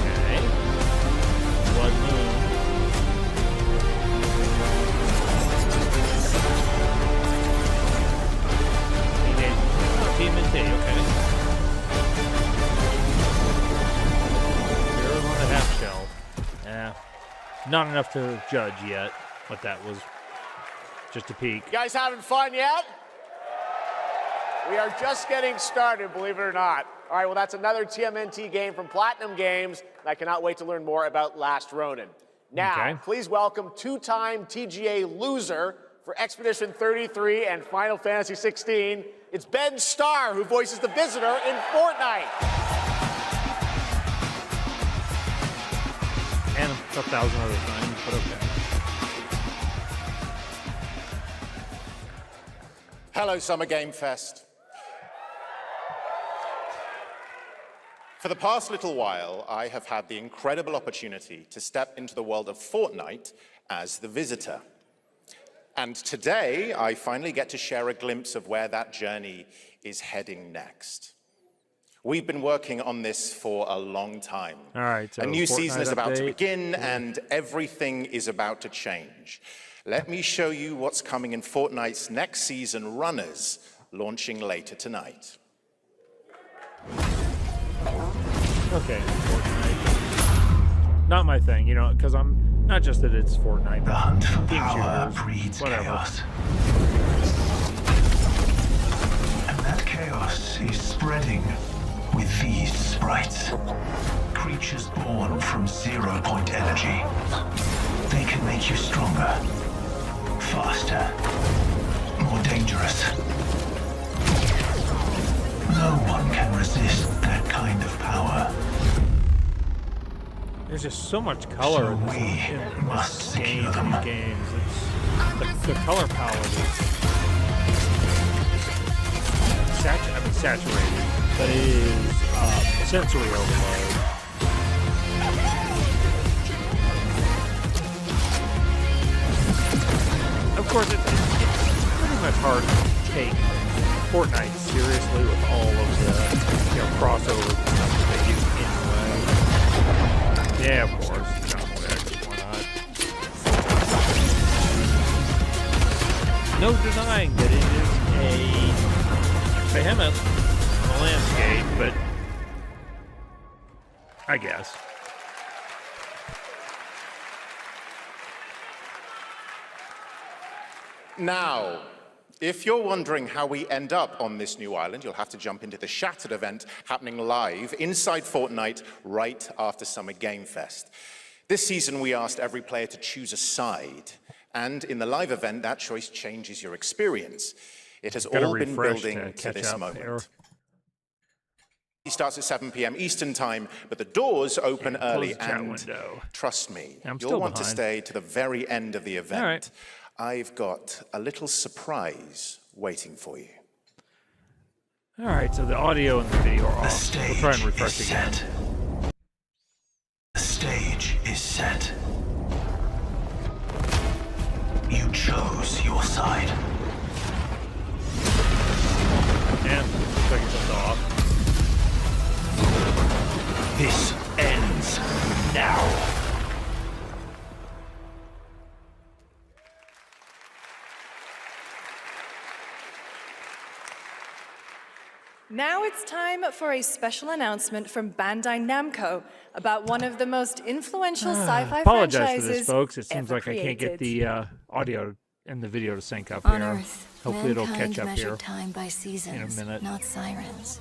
Okay. Blood Moon. TMNT, okay. Heroes on the Half Shell. Yeah. Not enough to judge yet what that was. Just a peek. You guys having fun yet? We are just getting started, believe it or not. All right, well, that's another TMNT game from Platinum Games, and I cannot wait to learn more about Last Ronin. Now, Okay. please welcome two-time TGA loser for Expedition 33 and Final Fantasy 16. It's Ben Starr, who voices the Visitor in Fortnite. And 1,000 other things, but okay. Hello, Summer Game Fest. For the past little while, I have had the incredible opportunity to step into the world of Fortnite as the visitor. And today, I finally get to share a glimpse of where that journey is heading next. We've been working on this for a long time. All right, so a new Fortnite season is about to update. begin, and everything is about to change. Let me show you what's coming in Fortnite's next season, Runners, launching later tonight. Okay, Fortnite. Not my thing, you know, because I'm not just that it's Fortnite. The hunt for team power shooters, breeds whatever. chaos. And that chaos is spreading with these sprites. Creatures born from 0-point energy. They can make you stronger, faster, more dangerous. No one can resist that kind of power. There's just so much color So in this, we in must this secure game, them. games. It's the color palette is saturated, but it is sensory overload. Of course, it's pretty much hard to take Fortnite seriously with all of the crossovers and stuff that they do anyway. Yeah, of course. John Wick, why not? No denying that it is a behemoth on the landscape, but I guess. Now, if you're wondering how we end up on this new island, you'll have to jump into the Shattered event happening live inside Fortnite right after Summer Game Fest. This season, we asked every player to choose a side, and in the live event, that choice changes your experience. It has Gotta all been refresh building to to catch this up moment. here. It starts at 7 p.m. Eastern Time, but the doors open Close early, the chat and window. trust me, I'm you'll still want to behind. stay to the very end of the event. All right. I've got a little surprise waiting for you. All right, so the audio and the video are off. We'll try and refresh is again. set. The stage is set. You chose your side. And looks like it's off. This ends now. Now it's time for a special announcement from Bandai Namco about one of the most influential sci-fi Apologize for franchises this, folks. It seems ever like I can't get created. the audio and the video to sync up On here. Earth, Hopefully it'll mankind catch up measured here time by in a seasons, minute. not sirens.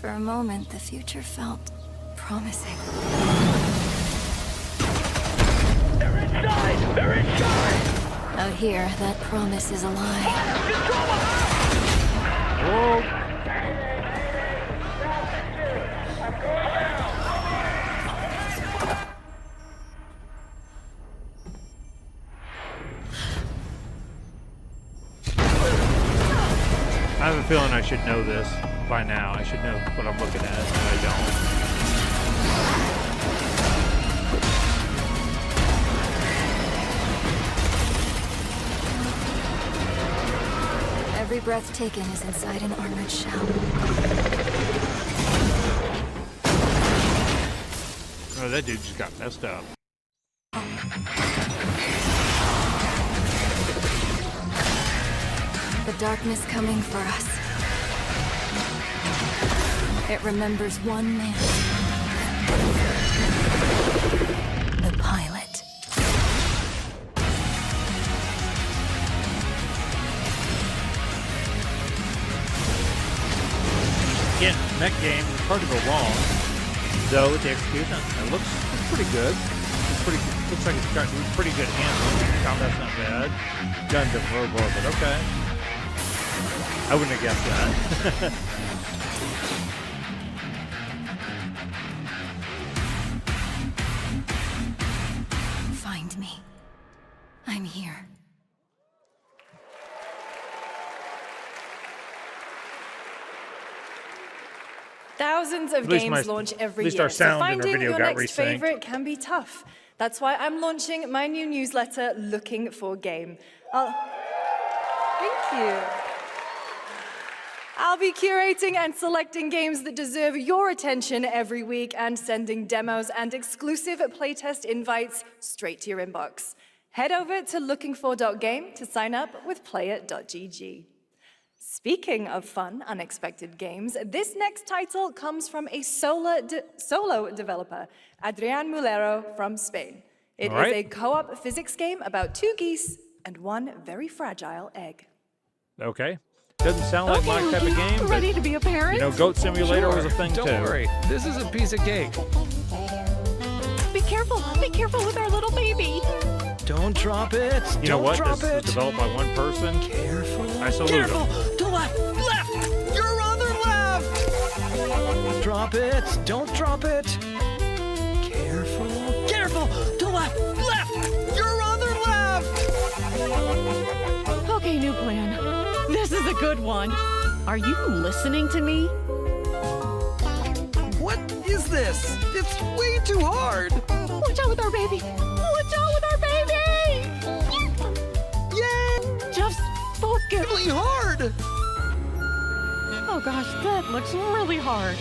For a moment, the future felt promising. They're inside! They're inside! Out here, that promise is a lie. Whoa. I have a feeling I should know this by now. I should know what I'm looking at, and I don't. Every breath taken is inside an armored shell. Oh, that dude just got messed up. The darkness coming for us. It remembers one man. The pilot. Again, mech game is hard to go wrong, though with the execution, it looks pretty good. Looks like it's got pretty good handling. Combat's not bad. Gun doesn't roll well, but okay. I wouldn't have guessed that. Thousands of games launch every year, so finding your next favorite can be tough. That's why I'm launching my new newsletter, Looking for Game. Thank you. I'll be curating and selecting games that deserve your attention every week and sending demos and exclusive playtest invites straight to your inbox. Head over to lookingfor.game to sign up with player.gg. Speaking of fun, unexpected games, this next title comes from a solo developer, Adrián Mulero from Spain. It is a co-op physics game about 2 geese and 1 very fragile egg. Okay. Doesn't sound like my type of game, but, ready to be a parent? you know, Goat Simulator was a thing too. Don't worry, this is a piece of cake. Be careful with our little baby. Don't drop it. You know what? This was developed by one person. Careful. I salute him. To left, your other left. Drop it. Don't drop it. Careful, to left, your other left. Okay, new plan. This is a good one. Are you listening to me? What is this? It's way too hard. Watch out with our baby. Watch out with our baby. Yay! Just focus. Really hard. Oh gosh, that looks really hard.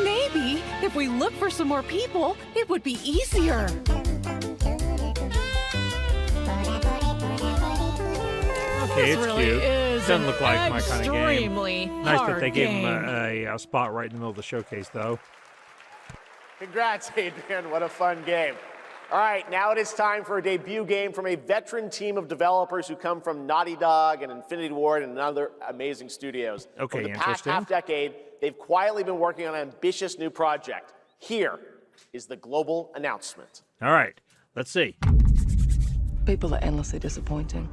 Maybe if we look for some more people, it would be easier. Okay, it's really cute. is Doesn't look like my kind of game. extremely Nice that they gave him game. a spot right in the middle of the showcase, though. Congrats, Adrian. What a fun game. All right, now it is time for a debut game from a veteran team of developers who come from Naughty Dog and Infinity Ward and other amazing studios. Okay, Over the past interesting. half-decade, they've quietly been working on an ambitious new project. Here is the global announcement. All right, let's see. People are endlessly disappointing.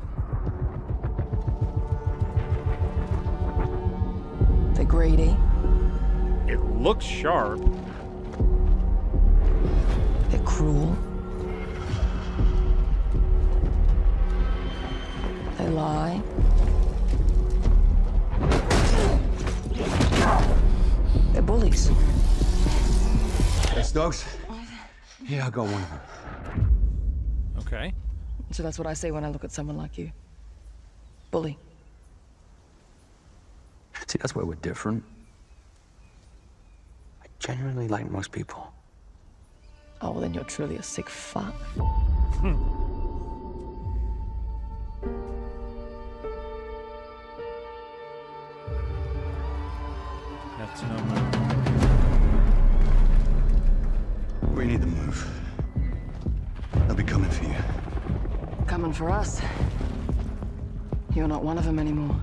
They're greedy. It looks sharp. They're cruel. They lie. They're bullies. Yes, dogs? Yeah, I got one of them. Okay. So that's what I say when I look at someone like you. Bully. See, that's where we're different. I genuinely like most people. Oh, well, then you're truly a sick fuck. That's no move. We need to move. They'll be coming for you. Coming for us. You're not one of them anymore.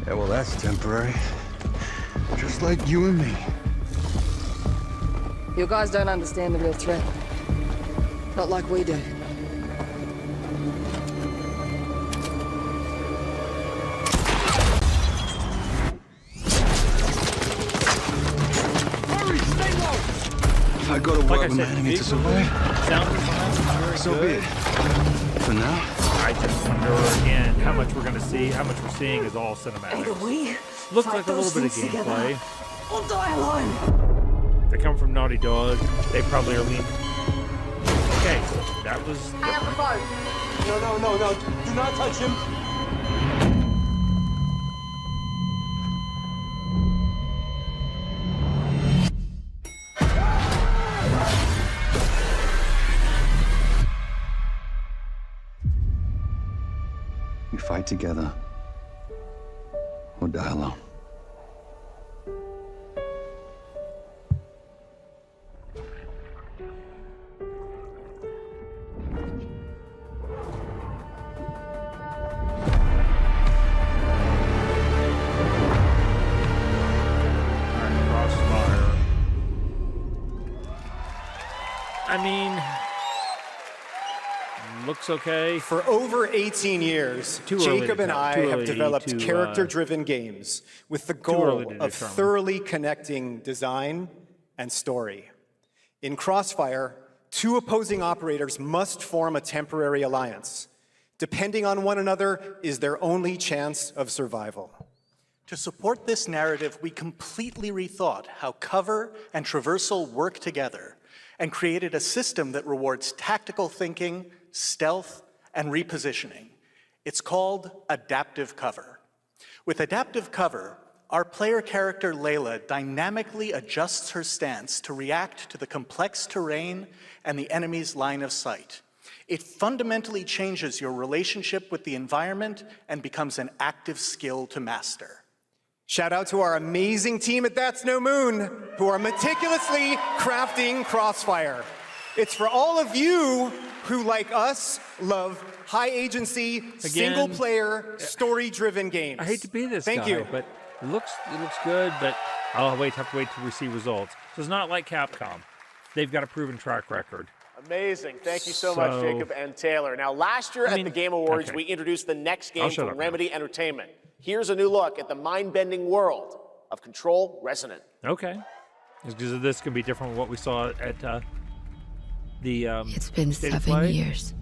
Yeah, well, that's temporary. Just like you and me. You guys don't understand the real threat. Not like we do. Hurry, stay low! I gotta work with my enemy to survive. So be it. For now. I just wonder again how much we're going to see. How much we're seeing is all cinematic. Looks like a little bit of gameplay. We'll die alone. They come from Naughty Dog. They probably are lean. Okay, that was. I have the phone. No. Do not touch him. We fight together. Or die alone. Crossfire. I mean, looks okay. For over 18 years, Too early Jacob to and tell. I Too have early developed to, character-driven games with the early goal to of determine. thoroughly connecting design and story. In Crossfire, two opposing operators must form a temporary alliance. Depending on one another is their only chance of survival. To support this narrative, we completely rethought how cover and traversal work together and created a system that rewards tactical thinking, stealth, and repositioning. It's called adaptive cover. With adaptive cover, our player character Layla dynamically adjusts her stance to react to the complex terrain and the enemy's line of sight. It fundamentally changes your relationship with the environment and becomes an active skill to master. Shout out to our amazing team at That's No Moon, who are meticulously crafting Crossfire. It's for all of you who, like us, love high-agency, single-player, story-driven games. I hate to be this Thank guy, you. but it looks good, but I'll have to wait to receive results. So it's not like Capcom. They've got a proven track record. Amazing. Thank you so much, Jacob and Taylor. Now, last year at the Game Awards, we introduced the next game from Remedy Entertainment. Here's a new look at the mind-bending world of Control Resonant. Okay. Because this can be different from what we saw at the It's been 7 years.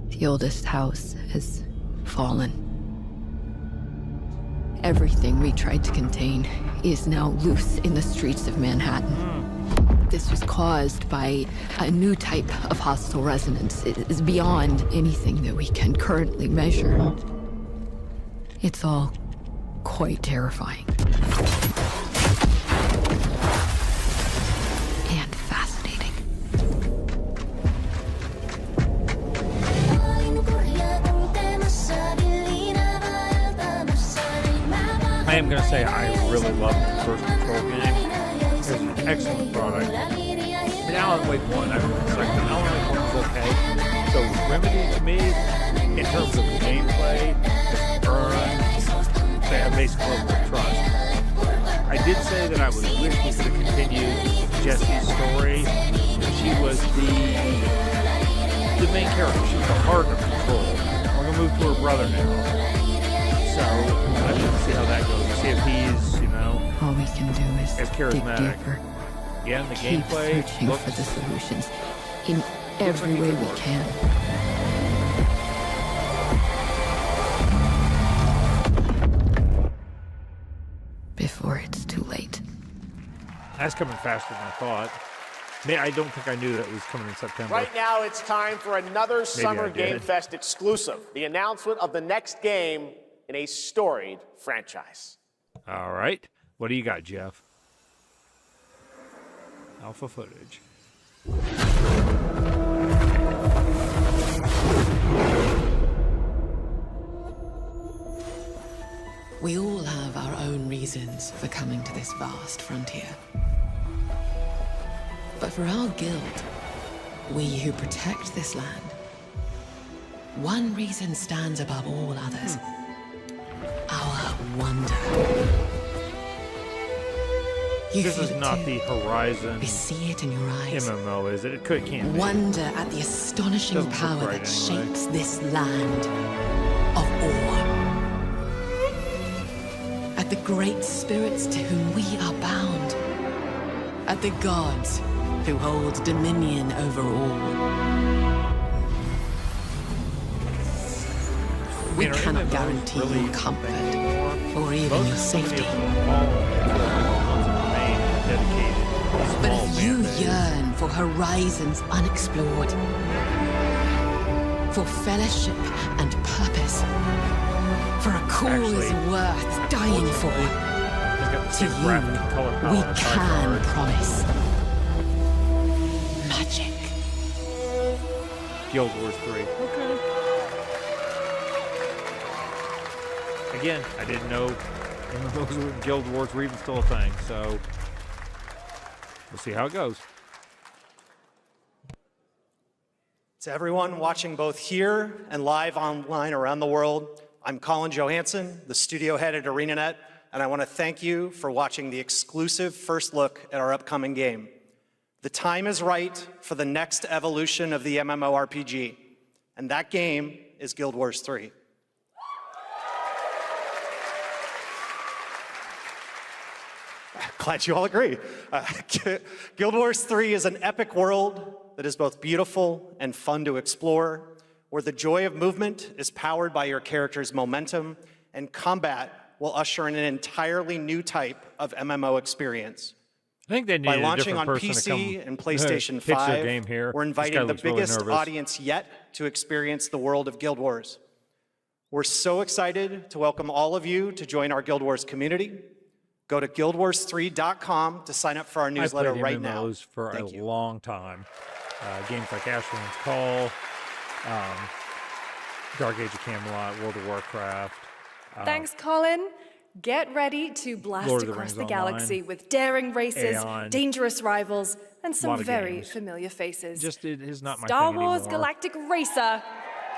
The oldest house has fallen. Everything we tried to contain is now loose in the streets of Manhattan. This was caused by a new type of hostile resonance. It is beyond anything that we can currently measure. It's all quite terrifying. And fascinating. I am going to say I really love the first Control game. It's an excellent product. But Alan Wake 1, I remember the second. Alan Wake 1 was okay. So Remedy, to me, in terms of the gameplay, has earned a basic level of trust. I did say that I would wish we could have continued Jessie's story. She was the main character. She was the heart of Control. We're going to move to her brother now. So I should see how that goes. See if he's, all we can do is as charismatic. dig deeper. Yeah, and the Keep gameplay searching looks for the solutions in every way we can. Before it's too late. That's coming faster than I thought. I don't think I knew that it was coming in September. Right now, it's time for another Summer I did. Game Fest exclusive, the announcement of the next game in a storied franchise. All right. What do you got, Jeff? Alpha footage. We all have our own reasons for coming to this vast frontier. But for our guild, we who protect this land, one reason stands above all others. Our wonder. You This feel is it not too. the Horizon We see it in your eyes. MMO, is it? It can't be. Wonder at the astonishing Doesn't look power right that anyway. shapes this land of awe. At the great spirits to whom we are bound. At the gods who hold dominion over all. We Man, are cannot MMOs guarantee really your comfort anymore? or even your So many safety. of them have fallen. The ones that remain dedicated. But Small if you band-aids. yearn for horizons unexplored, for fellowship and purpose, for a cause Actually, worth dying for, It's got the to same you, graphic and color palette we as can Hard. promise magic. Guild Wars 3. Okay. Again, I didn't know Guild Wars were even still a thing, so we'll see how it goes. To everyone watching both here and live online around the world, I'm Colin Johansson, the studio head at ArenaNet, and I want to thank you for watching the exclusive first look at our upcoming game. The time is right for the next evolution of the MMORPG, and that game is Guild Wars 3. Glad you all agree. Guild Wars 3 is an epic world that is both beautiful and fun to explore, where the joy of movement is powered by your character's momentum, and combat will usher in an entirely new type of MMO experience. I think they need By a launching different on person to PC come and PlayStation pitch their 5, game here. we're This guy inviting the looks really biggest nervous. audience yet to experience the world of Guild Wars. We're so excited to welcome all of you to join our Guild Wars community. Go to guildwars3.com to sign up for our newsletter I played right now. MMOs for a long time. Games like Asheron's Call, Dark Age of Camelot, World of Warcraft. Thanks, Colin. Get ready to blast Lord of the across Rings the Online, galaxy with daring races, Aeon, dangerous rivals, and lot some of very games. familiar faces. Just it is not my Star thing Wars anymore. Galactic Racer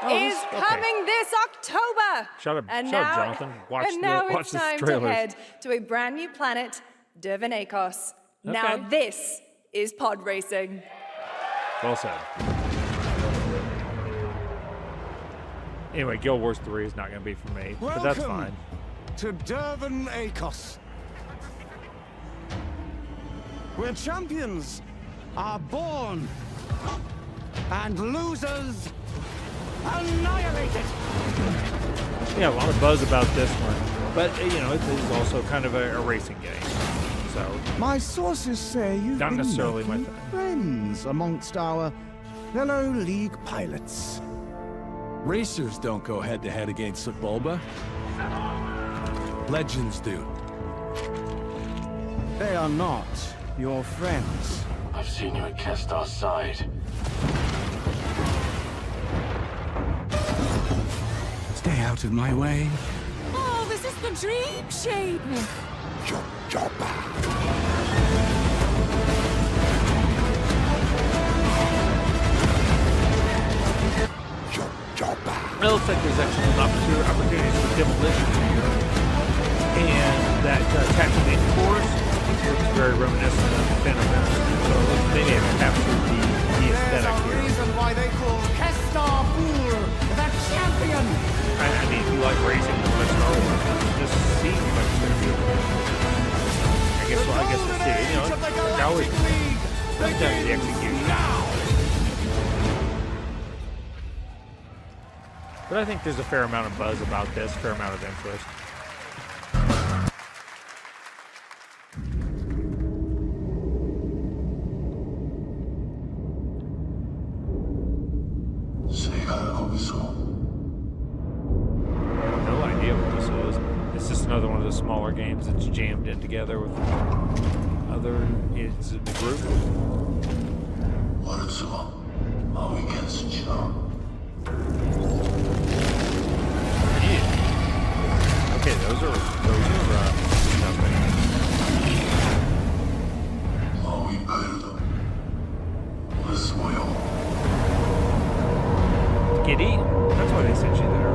Oh, is this- okay. coming this October. Shut up, and shut up, now, Jonathan. Watch and the- now watch it's the time to trailers. head to a brand new planet, Dervenakos. Now Okay. this is pod racing. Well said. Anyway, Guild Wars 3 is not going to be for me, but that's fine. to Dervenakos, where champions are born and losers annihilated. Yeah, a lot of buzz about this one, but you know, it is also kind of a racing game. So My sources say you've Not been necessarily my making thing. friends amongst our fellow League pilots. Racers don't go head-to-head against Bulba. Legends do. They are not your friends. I've seen you at Kestar's side. Stay out of my way. Oh, this is the dream shape. it looks like there's actually some opportunities for demolition here, and that tactical course looks very reminiscent of Phantom Menace. So it looks, they may have captured the aesthetic here. reason why they call Kestar Fool the champion. I mean, if you like racing, you like Star Wars, this seems like it's going to be okay. I guess we'll see. You know, it's always comes down to the execution. But I think there's a fair amount of buzz about this, fair amount of interest. No idea what this is. It's just another one of the smaller games that's jammed in together with other. It's a group. Okay, those are nothing. Giddy? That's why they sent you there.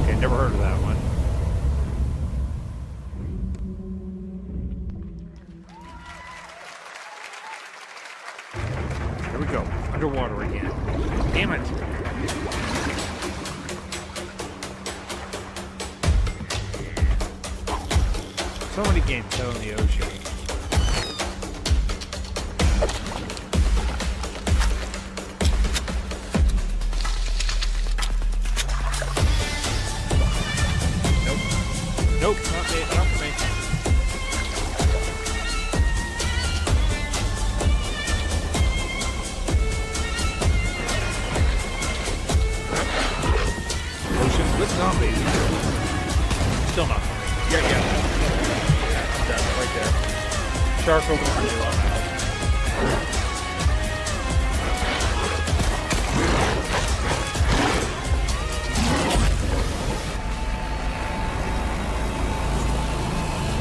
Okay, never heard of that one. Here we go. Underwater again. Damn it. So many games out in the ocean. Nope, not me, not for me. Ocean with zombies. Still not for me. Yeah. That's right there. Shark over the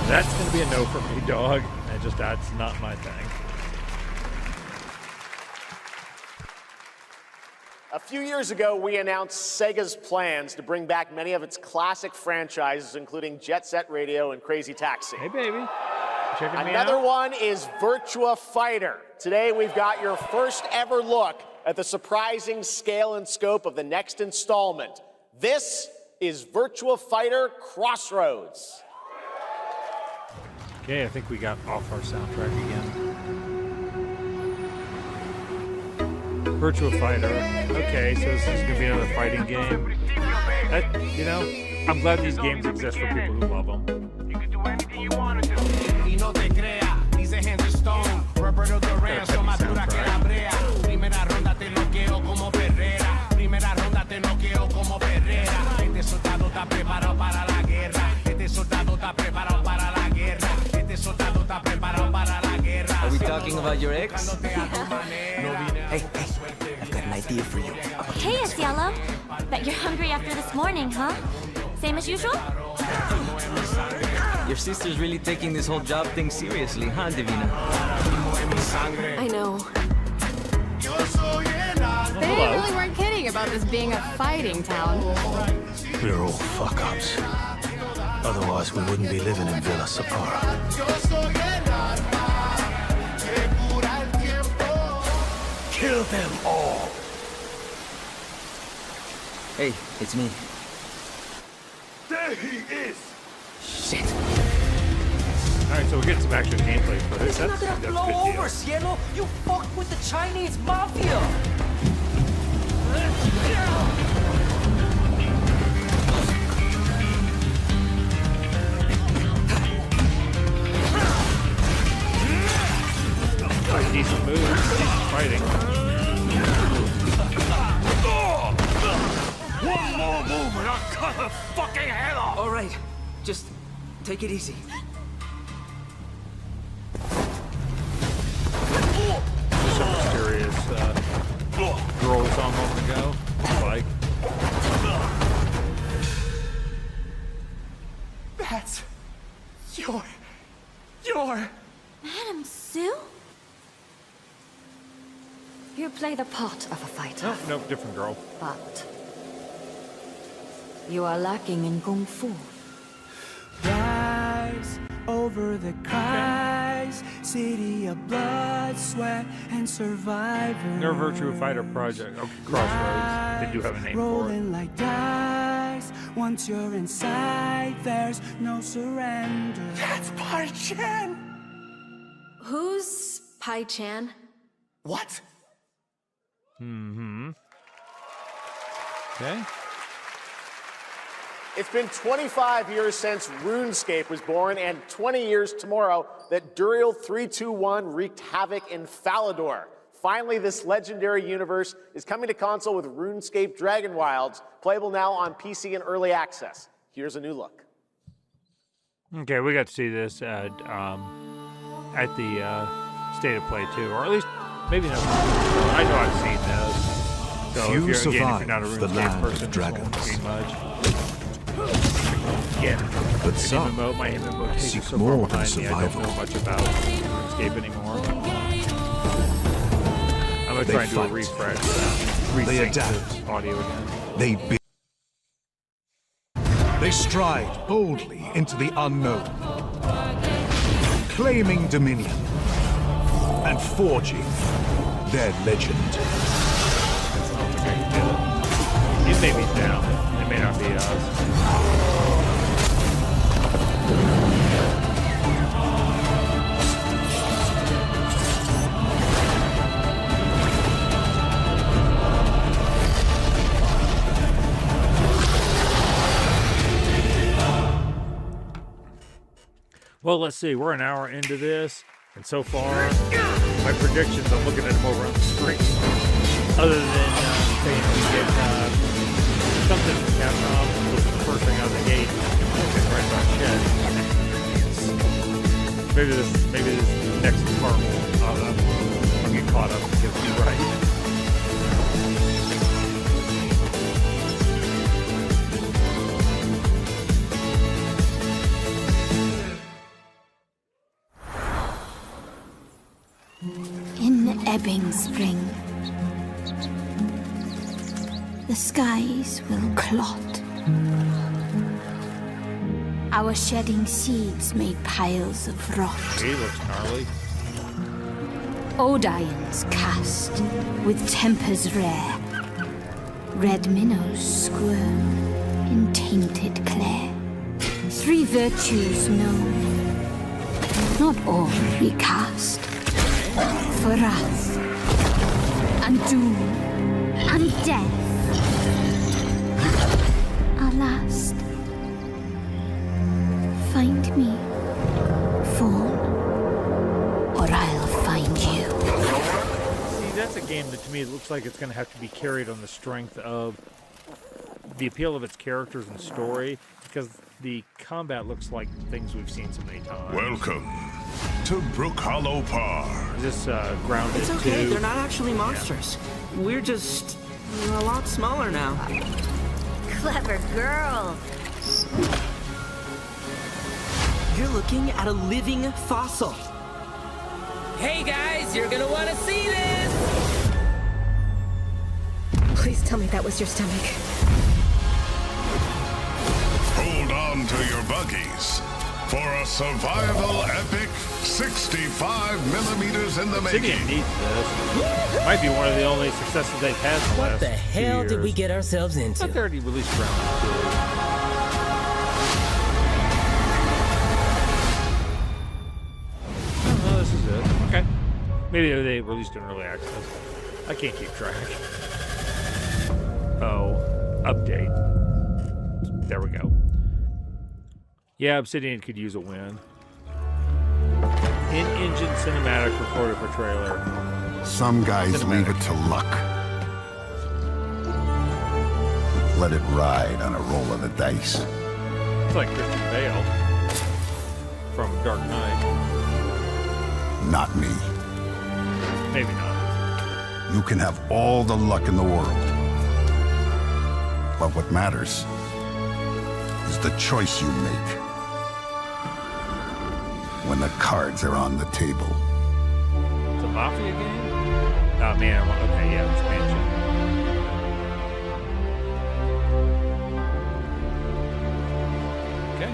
That's going to be a no for me, dog. That's not my thing. A few years ago, we announced Sega's plans to bring back many of its classic franchises, including Jet Set Radio and Crazy Taxi. Hey, baby. Checking me Another out? one is Virtua Fighter. Today, we've got your first ever look at the surprising scale and scope of the next installment. This is Virtua Fighter Crossroads. Okay, I think we got off our soundtrack again. Virtua Fighter. Okay, so this is gonna be another fighting game. I'm glad these games exist for people who love them. Are we talking about your ex? Hey, I've got an idea for you. Hey, Asiello. Bet you're hungry after this morning, huh? Same as usual? Your sister's really taking this whole job thing seriously, huh, Divina? I know. They really weren't kidding about this being a fighting town. We're all fuck-ups. Otherwise, we wouldn't be living in Villa Sapara. Kill them all! Hey, it's me. There he is! Shit. Alright, so we'll get some actual gameplay for this. It's not gonna that's blow good deal. over, Cielo! You fucked with the Chinese mafia! Like decent moves, decent fighting. One more move and I'll cut her fucking head off! Alright, just take it easy. Some mysterious girl we saw a moment ago. Like. That's your... Madam Sue? You play the part of a fighter. Nope, different girl. But you are lacking in kung fu. Rise over the cries, city of blood, sweat, and survivor. Their Virtua Fighter project. Okay, Crossroads. They do have a name for it. Rolling like dice. Once you're inside, there's no surrender. That's Pai Chan. Who's Pai Chan? What? Mm-hmm. Okay. It's been 25 years since RuneScape was born, and 20 years tomorrow that Duriel 321 wreaked havoc in Falador. Finally, this legendary universe is coming to console with RuneScape Dragon Wilds, playable now on PC in early access. Here's a new look. Okay, we got to see this at the State of Play too, or at least maybe not. I know I've seen those. So Few if you're survive not a the RuneScape land person, of this won't dragons. mean much. Yeah, But some my MMO takes seek so far more than behind me, I don't survival. know much about RuneScape anymore. I'm gonna They try and do a fight. refresh. They Resync adapt. the audio again. They stride boldly into the unknown, claiming dominion and forging their legend. It may be down. It may not be us. Well, let's see. We're an hour into this, and so far, my predictions, I'm looking at them over on the screen. Other than saying we get something from Capcom, which is the first thing out of the gate, looking right about shit. Maybe this next part will I'll get caught up and get me right. In ebbing spring, the skies will clot. Our shedding seeds made piles of rot. He looks gnarly. Odions cast with tempers rare. Red minnows squirm in tainted clay. 3 virtues known, not all recast. For wrath and doom and death. Alas, find me, Fawn, or I'll find you. See, that's a game that to me it looks like it's going to have to be carried on the strength of the appeal of its characters and story, because the combat looks like things we've seen so many times. Welcome to Brook Hollow Park. Is this grounded It's okay, too? they're not actually monsters. We're just a lot smaller now. Clever girl. You're looking at a living fossil. Hey guys, you're gonna want to see this! Please tell me that was your stomach. Hold on to your buggies for a survival epic 65 millimeters in the Obsidian making. needs this. Might be one of the only successes they've had in the last What the hell few did we years. get ourselves into? I thought they already released round 2. Oh, this is it. Okay. Maybe they released an early access. I can't keep track. Oh, update. There we go. Yeah, Obsidian could use a win. In-engine cinematic recorded for trailer. Some guys leave it to luck. Let it ride on a roll of the dice. It's like Christian Bale from Dark Knight. Not me. Maybe not. You can have all the luck in the world. But what matters is the choice you make when the cards are on the table. It's a Mafia game? Oh man, okay, yeah, expansion. Okay.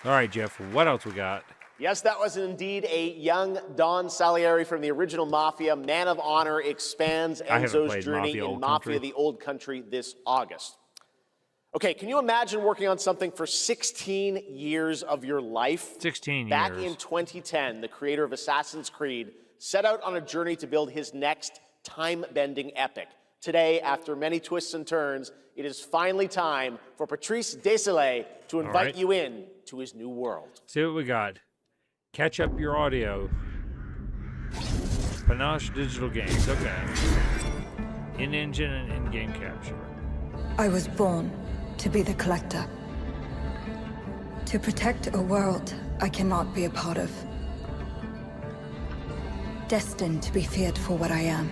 All right, Jeff, what else we got? Yes, that was indeed a young Don Salieri from the original Mafia. Man of Honor expands I haven't Enzo's played journey Mafia in Old Mafia Country. the Old Country this August. Okay, can you imagine working on something for 16 years of your life? 16 Back years. in 2010, the creator of Assassin's Creed set out on a journey to build his next time-bending epic. Today, after many twists and turns, it is finally time for Patrice Désilets to invite right. you in to his new world. See what we got. Catch up your audio. Panache Digital Games, okay. In-engine and in-game capture. I was born to be the collector. To protect a world I cannot be a part of. Destined to be feared for what I am.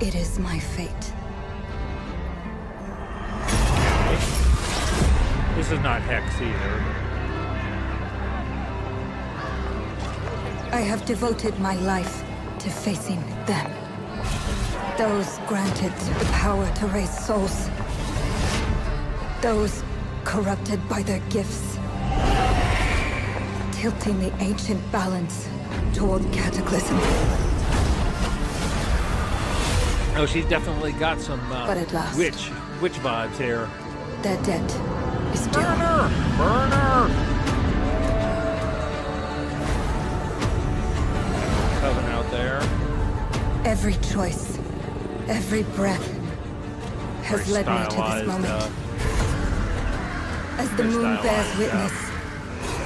It is my fate. This is not Hex either. I have devoted my life to facing them. Those granted the power to raise souls. Those corrupted by their gifts. Tilting the ancient balance toward cataclysm. Oh, she's definitely got some But at last. witch vibes here. Their debt is due. Burner! Coven out there. Every choice, every breath has Very led me to this stylized, moment. As the very moon bears stylized, witness,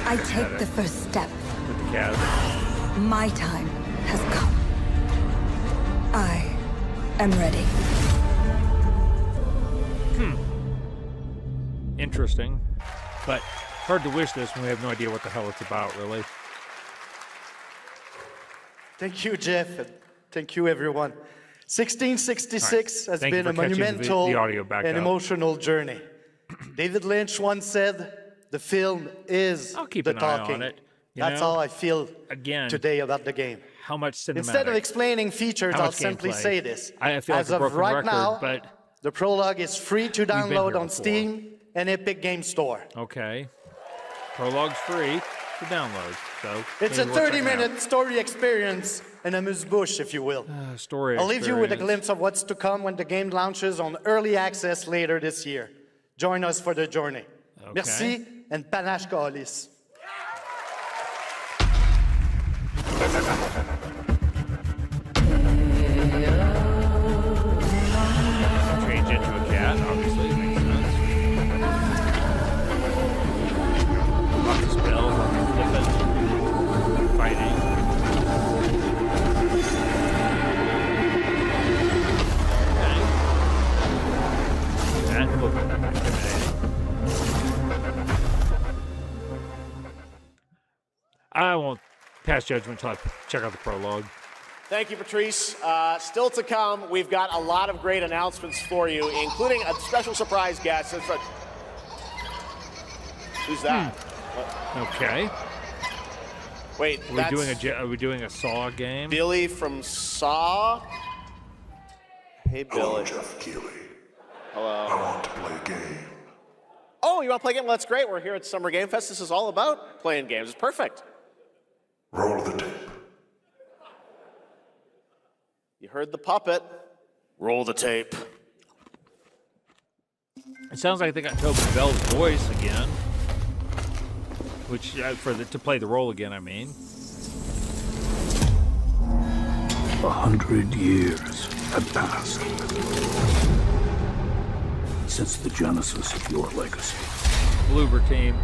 I aesthetic. take the first step. With the cat. My time has come. I am ready. Interesting. But hard to wish this when we have no idea what the hell it's about, really. Thank you, Jeff, and thank you, everyone. 1666 has Thank you been a for catching monumental the audio back and up. emotional journey. David Lynch once said, the film is I'll keep the an eye talking. on it. You That's know? all I feel Again, today about the game. how much cinematic? Instead of explaining features, How I'll much simply gameplay? say this. I feel As like a of broken right record, now, but the prologue is free to been download here on before. Steam and Epic Game Store. Okay. Prologue's free to download, so It's a maybe we'll check it out. 30-minute story experience and amuse-bouche, if you will. Story I'll leave you with a experience. glimpse of what's to come when the game launches on early access later this year. Join us for the journey. Okay. Merci and panache Kalis. Change into a cat, obviously, makes sense. Lots of spells, lots of flipping, fighting. Okay. That looked intimidating. I won't pass judgment until I check out the prologue. Thank you, Patrice. Still to come, we've got a lot of great announcements for you, including a special surprise guest. Who's that? Okay. Wait, Are we doing a Saw game? Billy from Saw? Hey, Billy. Hello, Jeff Keighley. Hello. I want to play a game. Oh, you want to play a game? Well, that's great. We're here at Summer Game Fest. This is all about playing games. It's perfect. Roll the tape. You heard the puppet. Roll the tape. It sounds like they got Tobin Bell's voice again, which to play the role again. I mean, 100 years have passed since the genesis of your legacy. Bloober Team.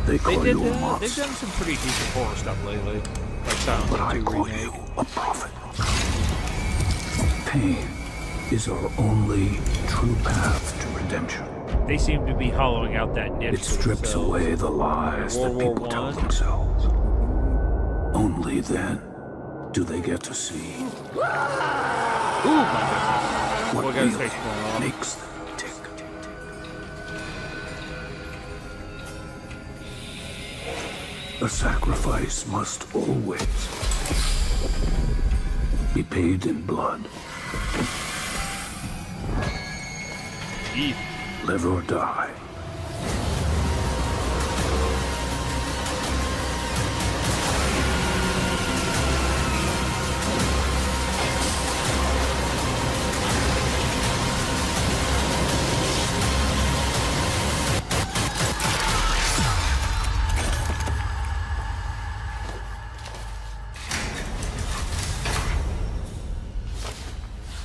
They call did. you a monster. They've done some pretty decent horror stuff lately, like Silent But Hill I 2 call remake. you a prophet. Pain is our only true path to redemption. They seem to be hollowing out that niche. It strips away the lies that people tell themselves. Only then do they get to see Ooh, my goodness. what Look at his really face going on. makes them tick. A sacrifice must always be paid in blood. Live or die.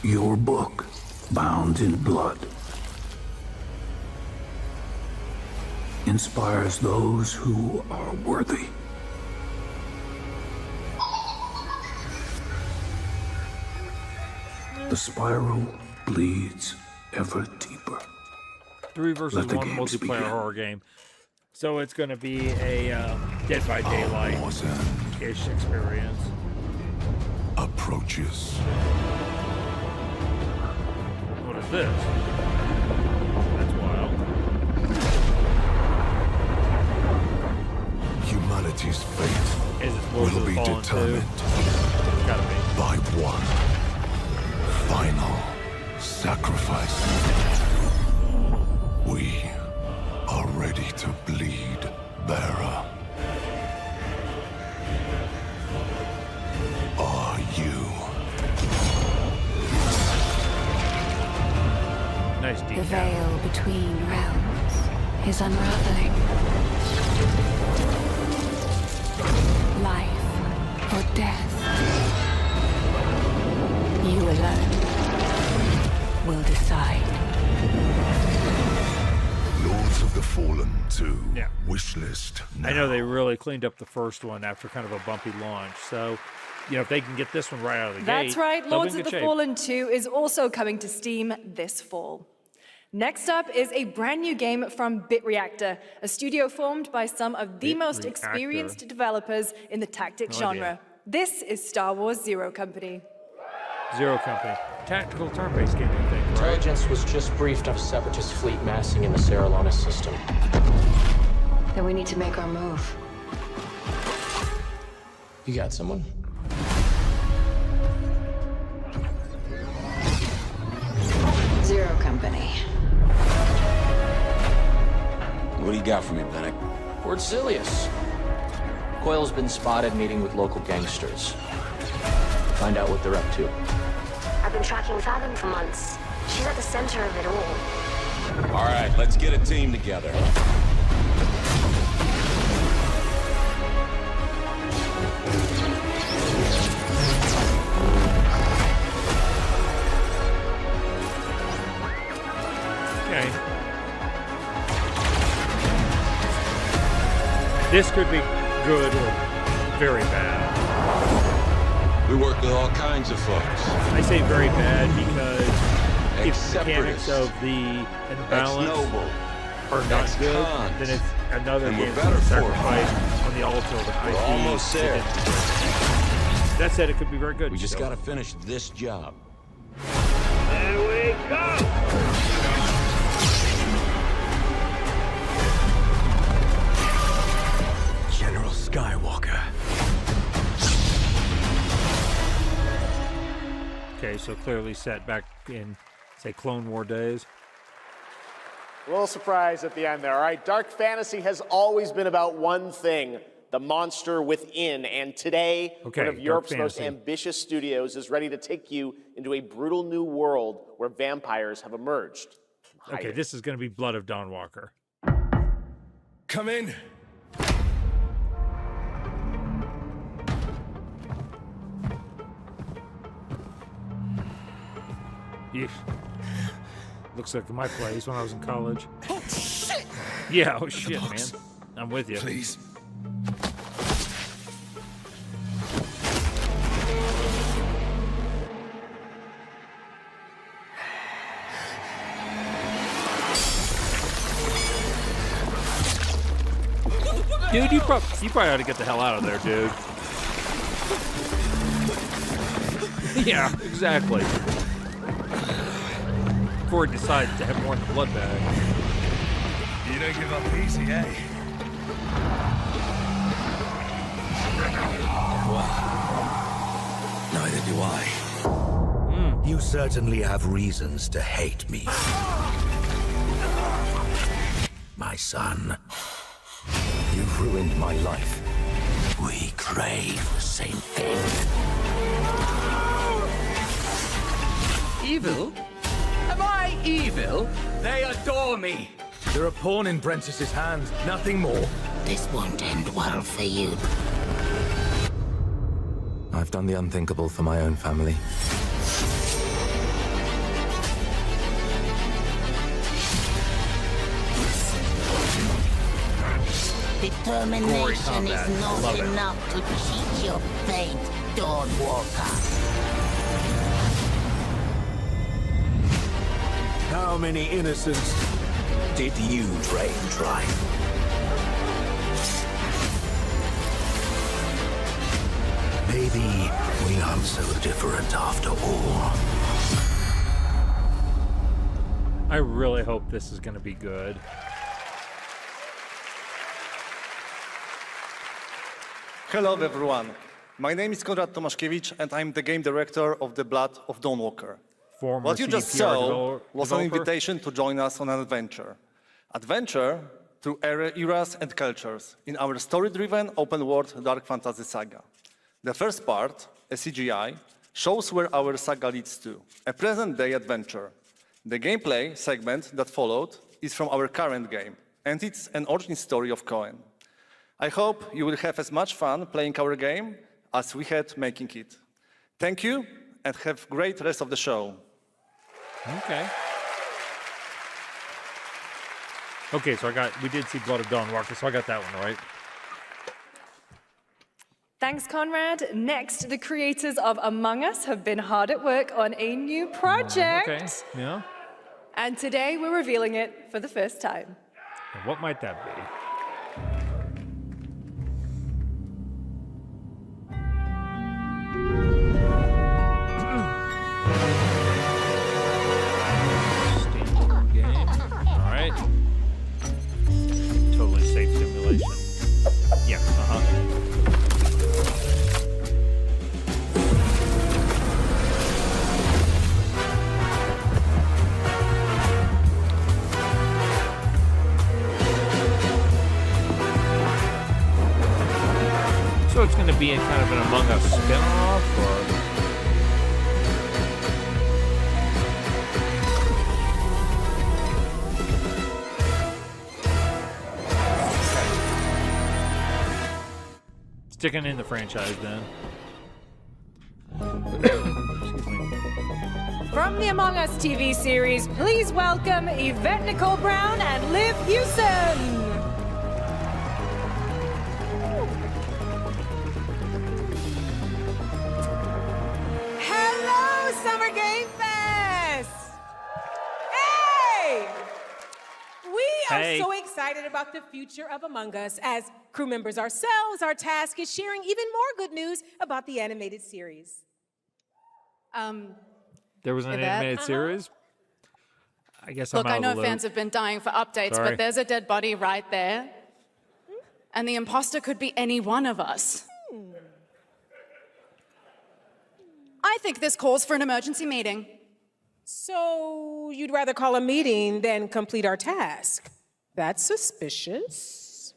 Your book, bound in blood, inspires those who are worthy. The spiral bleeds ever deeper. 3 versus Let the 1 games multiplayer begin. horror game. So it's going to be a Dead by Daylight-ish experience. Approaches. What is this? That's wild. Humanity's fate Is it Lords will of the be Fallen determined It's gotta be. by one final sacrifice. We are ready to bleed, Bearer. Are you? Nice The detail. veil between realms is unraveling. Life or death. You alone will decide. Lords of the Fallen 2 Yeah. wishlist now. I know they really cleaned up the first one after kind of a bumpy launch. So, if they can get this one right out of the gate, That's right. they'll be Lords in of good the shape. Fallen 2 is also coming to Steam this fall. Next up is a brand new game from BitReactor, a studio formed by some of the most BitReactor. experienced developers in the tactics No idea. genre. This is Star Wars Zero Company. Zero Company. Tactical turn-based game, I think, right? Intelligence was just briefed of a separatist fleet massing in the Seralonis system. Then we need to make our move. You got someone? Zero Company. What do you got for me, Bennett? Port Silius. Coil's been spotted meeting with local gangsters. Find out what they're up to. I've been tracking Fathom for months. She's at the center of it all. All right, let's get a team together. Okay. This could be good or very bad. We work with all kinds of folks. I say very bad because if the mechanics of the balance are not good, then it's another game that's sacrificed on the altar of the IP. We're almost there. That said, it could be very good. We just gotta finish this job. There we go! General Skywalker. Okay, so clearly set back in, say, Clone War days. A little surprise at the end there. All right, Dark Fantasy has always been about one thing, the monster within. And today, Okay, one of Dark Europe's most Fantasy. ambitious studios is ready to take you into a brutal new world where vampires have emerged. Okay, this is going to be Blood of Dawn Walker. Come in. Yeesh. Looks like my place when I was in college. Oh, shit! Yeah, oh shit, man. I'm with you. Please. Dude, you probably ought to get the hell out of there, dude. Yeah, exactly. Before he decides to have more in the blood bag. You don't give up easy, eh? Well, neither do I. You certainly have reasons to hate me. My son, you've ruined my life. We crave the same thing. Evil? Am I evil? They adore me. You're a pawn in Brentius's hands, nothing more. This won't end well for you. I've done the unthinkable for my own family. Determination is not enough to cheat your fate, Dawnwalker. How many innocents did you drain dry? Maybe we aren't so different after all. I really hope this is going to be good. Hello everyone. My name is Konrad Tomaszkiewicz and I'm the game director of The Blood of Dawnwalker. Former What you just CDPR saw was an developer. invitation to join us on an adventure. Adventure through eras and cultures in our story-driven open-world dark fantasy saga. The first part, a CGI, shows where our saga leads to, a present-day adventure. The gameplay segment that followed is from our current game, and it's an origin story of Cohen. I hope you will have as much fun playing our game as we had making it. Thank you, and have a great rest of the show. Okay. Okay, so we did see Blood of Dawn Walker, so I got that one right. Thanks, Conrad. Next, the creators of Among Us have been hard at work on a new project. Okay, yeah. And today we're revealing it for the first time. And what might that be? Standalone game. All right. Totally safe simulation. Yeah, So it's going to be in kind of an Among Us spin-off, or? Sticking in the franchise, then. Excuse me. from the Among Us TV series, please welcome Yvette Nicole Brown and Liv Hewson. Hello, Summer Game Fest! Hey! We are so excited about the future of Among Us. As crew members ourselves, our task is sharing even more good news about the animated series. There was an animated series? I guess Look, I'm out I know of the loop. fans have been dying for updates, Sorry. but there's a dead body right there. And the imposter could be any one of us. I think this calls for an emergency meeting. So you'd rather call a meeting than complete our task? That's suspicious.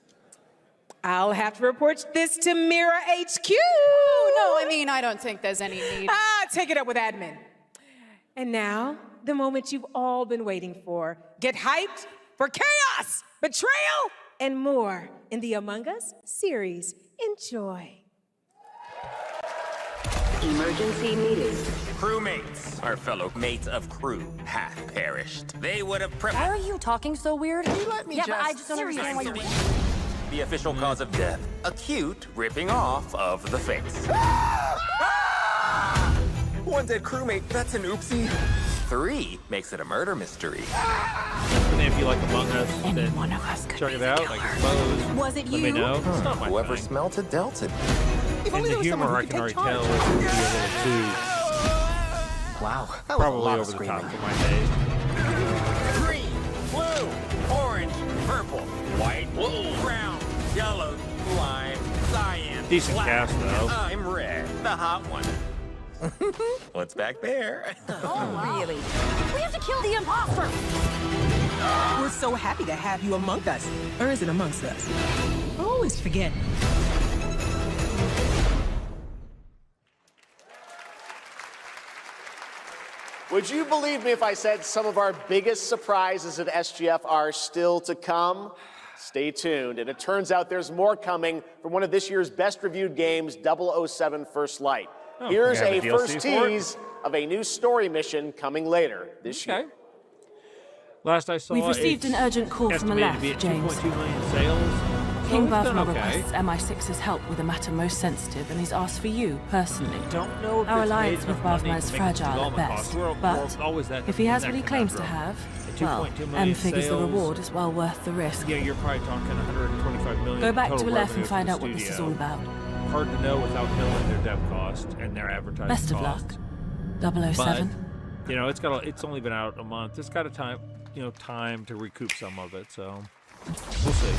I'll have to report this to Mira HQ. Oh, no, I mean, I don't think there's any need. Take it up with admin. And now, the moment you've all been waiting for. Get hyped for chaos, betrayal, and more in the Among Us series. Enjoy. Emergency meeting. Crewmates, our fellow mates of crew, have perished. They would have Why are you talking so weird? Can you let me yeah, just... but I just don't understand why you're... The official cause of death, acute ripping off of the face. One dead crewmate, that's an oopsie. 3 makes it a murder mystery. And if you like Among Us, then one of us check it out. I suppose. Was it Let me you? know. It's not my Whoever thing. smelt it dealt it. And the humor, I can already tell, is going to be a little too... Wow, Probably over the top for my taste. Green, blue, orange, purple, white, brown, yellow, lime, cyan, Decent black. cast, though. I'm red, the hot one. What's back there? Oh, really? We have to kill the imposter! We're so happy to have you among us. Or is it amongst us? I always forget. Would you believe me if I said some of our biggest surprises at SGF are still to come? Stay tuned. And it turns out there's more coming from one of this year's best reviewed games, 007 First Light. Oh, Here's we have a a DLC first for it? tease of a new story mission coming later this year. Last I saw, We've received an urgent call from the estimated to be left, at James. 2.2 million sales. King So it's done Berthma okay. requests MI6's help with a matter most sensitive, and he's asked for you, personally. Don't know if Our it's alliance made with enough money Berthma is to make fragile at development best, costs. We're but always that- if he has that what he claims to conundrum. have, At well, 2.2 million M figures the sales, reward is well worth the risk. Yeah, you're probably talking 125 million. Go back total to Aleph revenue and for find the out what this is studio. all about. Hard to know without knowing their dev cost and their advertising Best of cost. luck, 007. But, you know, it's only been out a month. It's got a time to recoup some of it. So we'll see.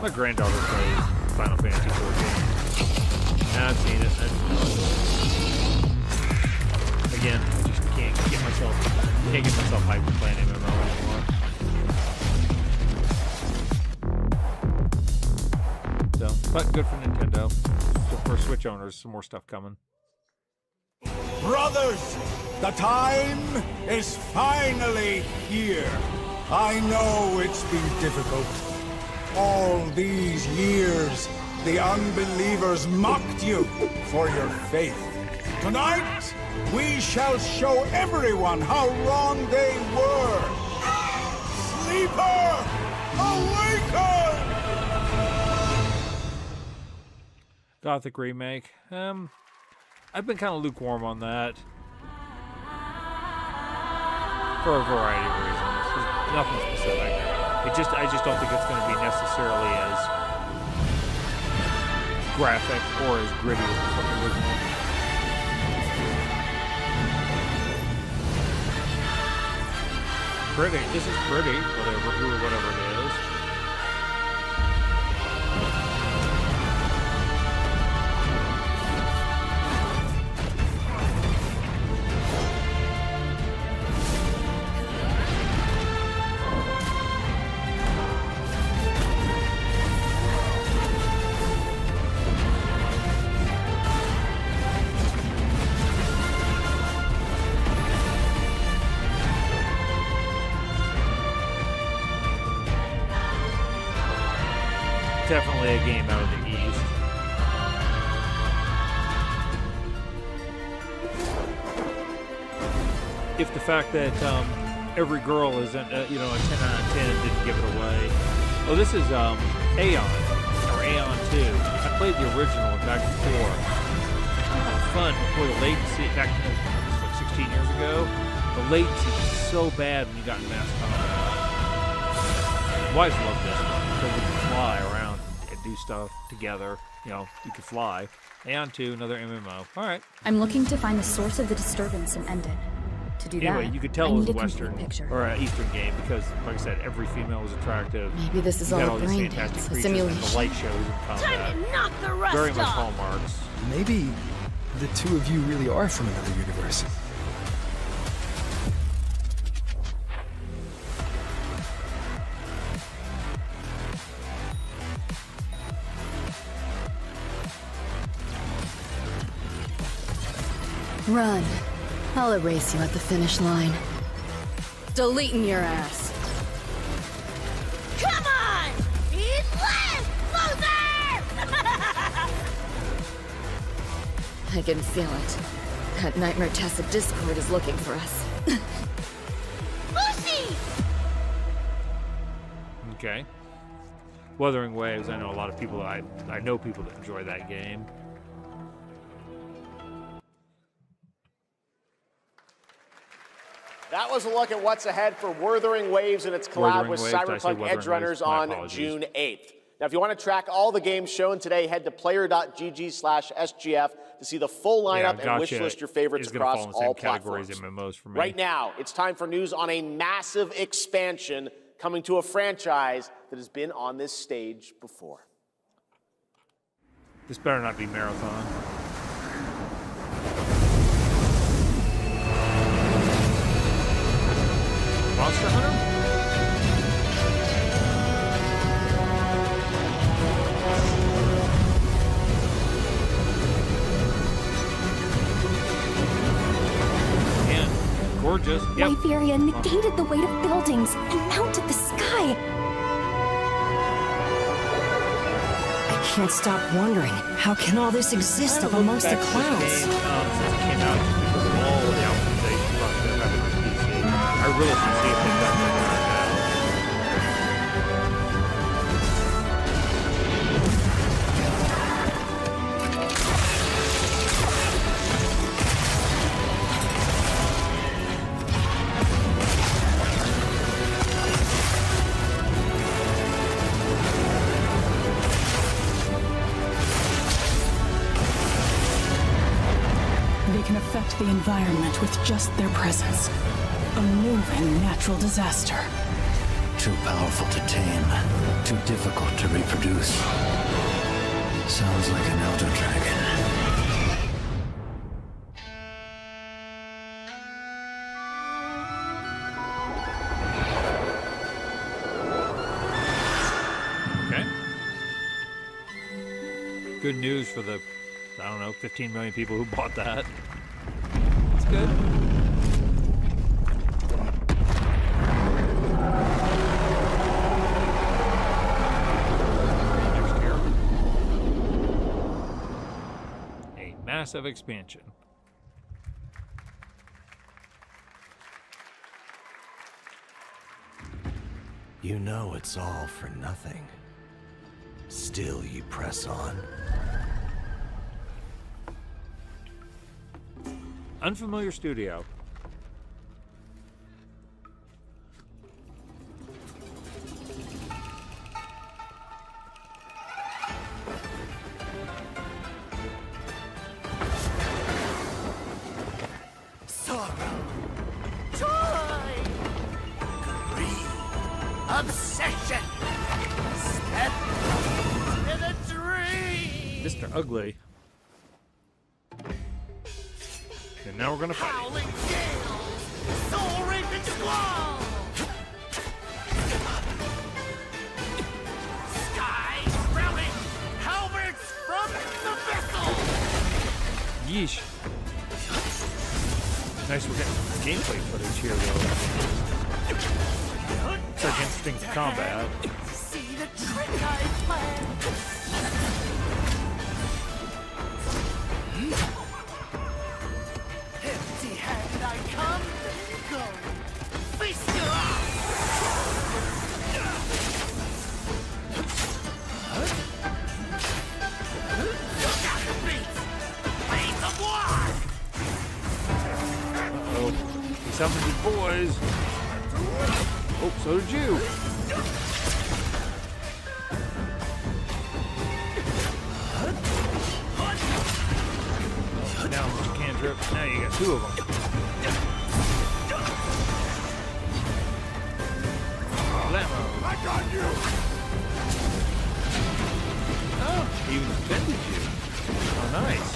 My granddaughter plays Final Fantasy 14. And I've seen it. Again, I just can't get myself hyped to play an MMO anymore. So, but good for Nintendo. So for Switch owners, some more stuff coming. Brothers, the time is finally here. I know it's been difficult. All these years, the unbelievers mocked you for your faith. Tonight, we shall show everyone how wrong they were. Sleeper, awaken! Gothic remake. I've been kind of lukewarm on that for a variety of reasons. There's nothing specific. I just don't think it's going to be necessarily as graphic or as gritty as the fucking original. Pretty. This is pretty. Whatever it is. Definitely a game out of the East. if the fact that every girl isn't, a 10 out of 10 didn't give it away. Oh, this is Aeon, or Aeon 2. I played the original back before. Fun before the latency, back 16 years ago. The latency was so bad when you got in mass combat. Wives loved this one because we could fly around and do stuff together. You could fly. Aeon 2, another MMO. All right. I'm looking to find the source of the disturbance and end it. To do Anyway, that, you could tell I it was need a a Western complete picture. or an Eastern game because, like I said, every female was attractive. Maybe this is You had all a these brain fantastic dance, a creatures and simulation. the light shows and combat. Time to knock the rust Very much off. hallmarks. Maybe the two of you really are from another universe. Run. I'll erase you at the finish line. Deleting your ass. Come on! Eat less, loser! I can feel it. That Nightmare Tacit Discord is looking for us. Lucy! Okay. Wuthering Waves. I know a lot of people. I know people that enjoy that game. That was a look at what's ahead for Wuthering Waves and its collab with Cyberpunk Edge Runners on June 8th. Now, if you want to track all the games shown today, head to player.gg/SGF to see the full lineup and wish list your favorites across all platforms. MMOs for me. Right now, it's time for news on a massive expansion coming to a franchise that has been on this stage before. This better not be Marathon. Monster Hunter? And gorgeous. Yep. Wyveria negated the weight of buildings and mounted the sky. I can't stop wondering, how can all this exist up amongst the clouds? Since it came out, just because of all the optimization process I've had on PC, I really should see if they've done something like that. They can affect the environment with just their presence. A moving natural disaster. Too powerful to tame, too difficult to reproduce. Sounds like an elder dragon. Okay. Good news for the, 15 million people who bought that. It's good. Next year. A massive expansion. You know it's all for nothing. Still you press on. Unfamiliar studio. Sorrow. Joy. Greed. Obsession. Step in a dream. Mr. Ugly. And now we're gonna fight. Howling gales. Soul-raping squall. Skies railing. Halberds from the vessel. Yeesh. Nice, we're getting some gameplay footage here, though. It's like instinct combat. See the trick I planned. Empty-handed I come, summoned his boys. Oh, so did you. Down with the cantrip. Now you got two of them. I got you. Oh, he even defended you. Oh, nice.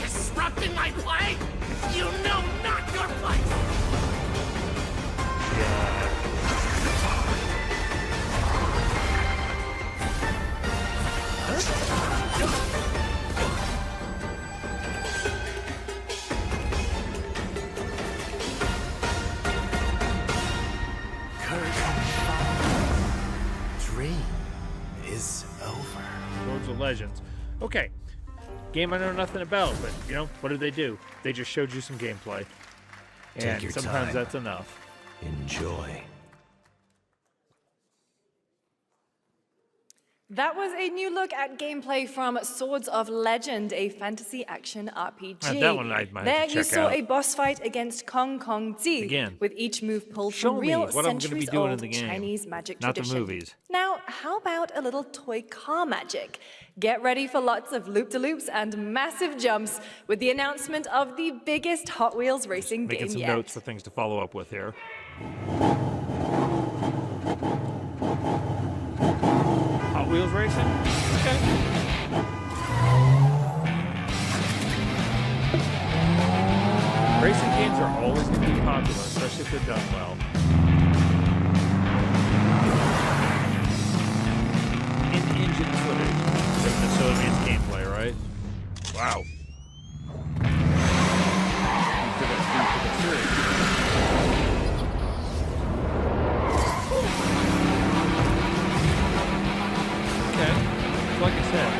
Disrupting my play? You know not your place! Dream is over. Swords of Legends. Okay. Game I know nothing about, but, you know, what did they do? They just showed you some gameplay. Take And your sometimes time. that's enough. Enjoy. That was a new look at gameplay from Swords of Legend, a fantasy action RPG. That one I might There have to you check saw out. a boss fight against Kong Kong Zi, Again. with each move pulled Show from me real what I'm gonna be doing in centuries-old the game, Chinese magic not the tradition. movies. Now, how about a little toy car magic? Get ready for lots of loop-de-loops and massive jumps with the announcement of the biggest Hot Wheels racing Making game some yet. notes for things to follow up with here. Hot Wheels racing? Okay. Racing games are always going to be popular, especially if they're done well. In-engine footage doesn't necessarily mean it's gameplay, right? Wow. Okay, so like I said,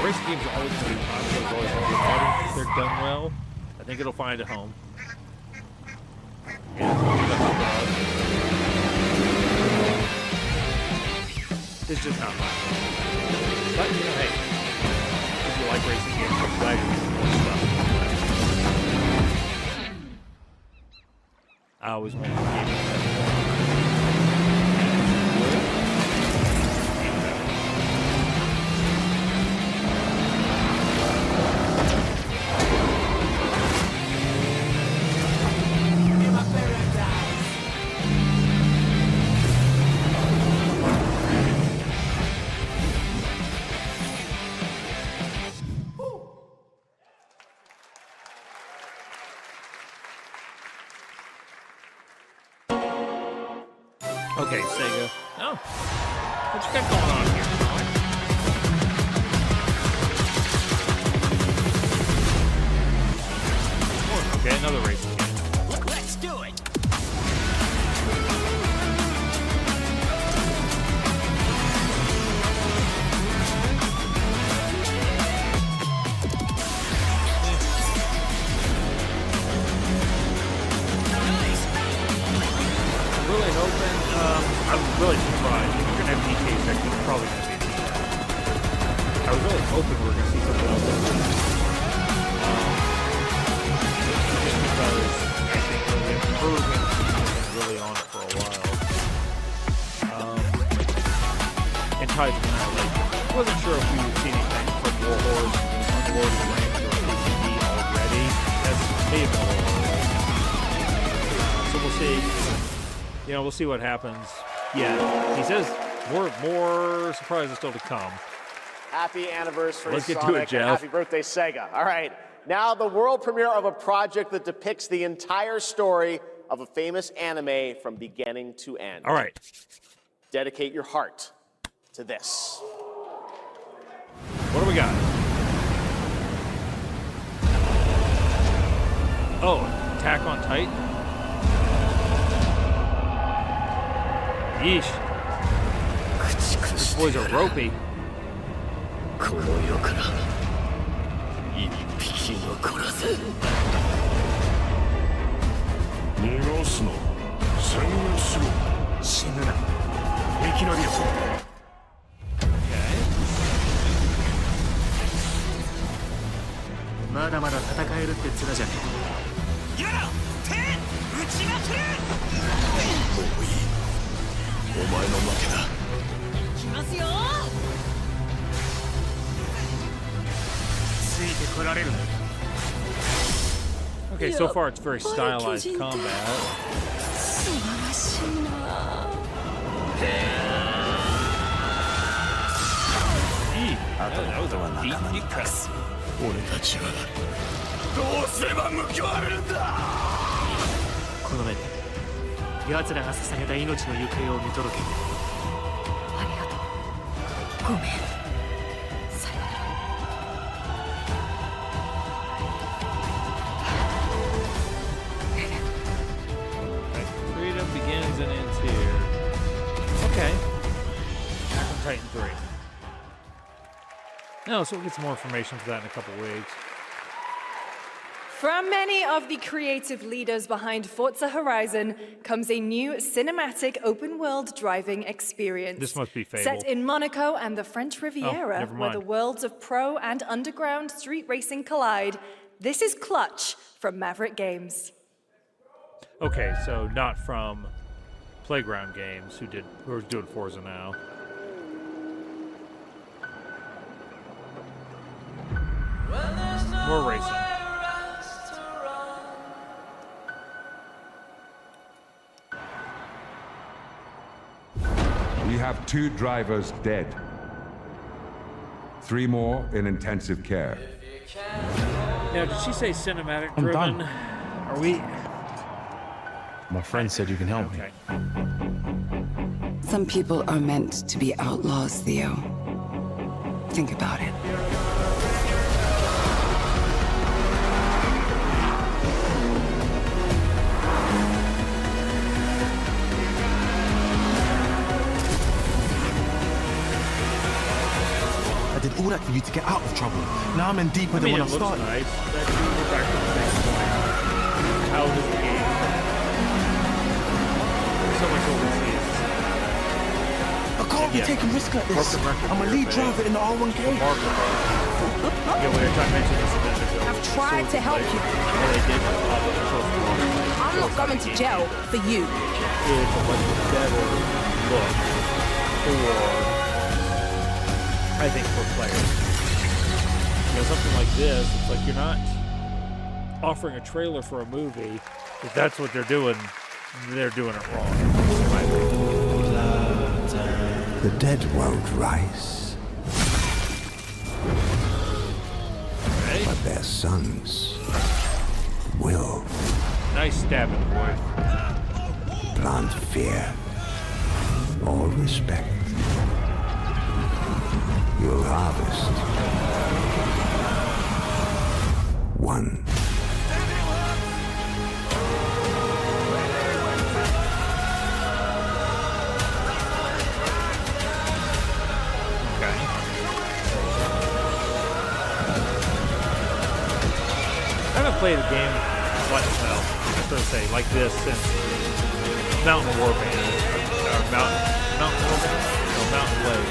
racing games are always going to be popular, always going to be better if they're done well. I think it'll find a home. Yeah, it's just not mine. But, you know, hey, if you like racing games, I'm glad you're getting more stuff. I always want to game Okay, Sega. Oh, what you got going on here, Sonic? Okay, another racing game. Let's do it! I'm really hoping, I'm really surprised. If we're going to have DK section, it's probably going to be DK. I was really hoping we were going to see something else. Just because I think they're improving and really on it for a while. And Tides of Annihilation. I wasn't sure if we would see anything from Warhorse on Lord of the Rings or ACD already. That's maybe a little early. So we'll see. You know, we'll see what happens. Yeah, he says more surprises still to come. Happy anniversary, Let's get to Sonic, it, Jeff. and happy birthday, Sega. All right, now the world premiere of a project that depicts the entire story of a famous anime from beginning to end. All right. Dedicate your heart to this. What do we got? Oh, Attack on Titan? Yeesh. These boys are ropey. この世から一匹残らず逃がすな宣言しろ死ぬな生き延びろまだまだ戦えるって面じゃねえ。やら手打ちまくれ。もういい。お前の負けだ。いきますよ。ついてこられる。 Okay, so far it's very stylized combat. That was a deep cut. 俺たちはどうすれば報われるんだ。この目で奴らが捧げた命の行方を見届ける。ありがとう。ごめん。さよなら。 Freedom begins and ends here. Okay. Attack on Titan 3. No, so we'll get some more information for that in a couple weeks. From many of the creative leaders behind Forza Horizon comes a new cinematic open-world driving experience. This must be Fable. Set in Monaco and the French Riviera, never where mind. the worlds of pro and underground street racing collide. This is Clutch from Maverick Games. Okay, so not from Playground Games, who are doing Forza now. More racing. We have 2 drivers dead. 3 more in intensive care. Now, did she say cinematic I'm driven? done. Are we? My friend said you can help me. Some people are meant to be outlaws, Theo. Think about it. I did all that for you to get out of trouble. Now I'm in deeper than when I it looks started. nice. That we're back to the same point. How does the game? So much overseas. I can't be taking risks like this. I'm a lead driver in the R1K. Yeah, we were trying to mention this a minute ago. I've tried to help you. Well, they did I'm not going to jail for you. It's a much better look for, I think, for players. You know, something like this, it's like you're not offering a trailer for a movie. If that's what they're doing it wrong. in my opinion. The dead won't rise. Okay. But their sons will. Nice stabbing, boy. Plant fear. All respect. You'll harvest. One. I haven't played a game like this since Mountain Warband. Mountain Warband? No, Mountain Blade.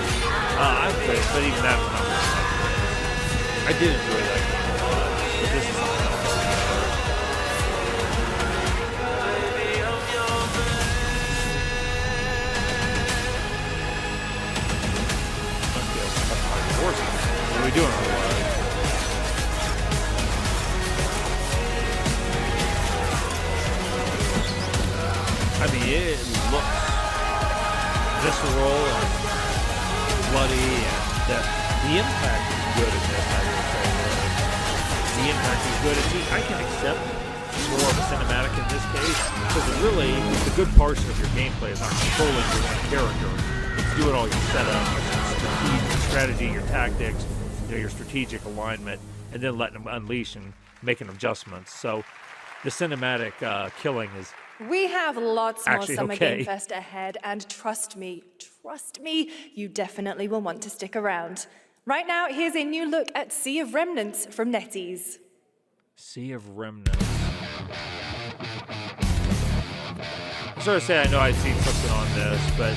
I've played, but even that was not much. I did enjoy that game a lot, but this is something else. Must be a couple of horses. What are we doing otherwise? I mean, it looks visceral and bloody, and the impact is good in this, I would say. The impact is good. I can accept more of a cinematic in this case, because really, the good portion of your gameplay is not controlling your own character. It's doing all your setup, your strategy, your tactics, your strategic alignment, and then letting them unleash and making adjustments. So the cinematic killing is We have lots more actually Summer okay. Game Fest ahead, and trust me, you definitely will want to stick around. Right now, here's a new look at Sea of Remnants from NetEase. Sea of Remnants. I sort of say I know I'd seen something on this, but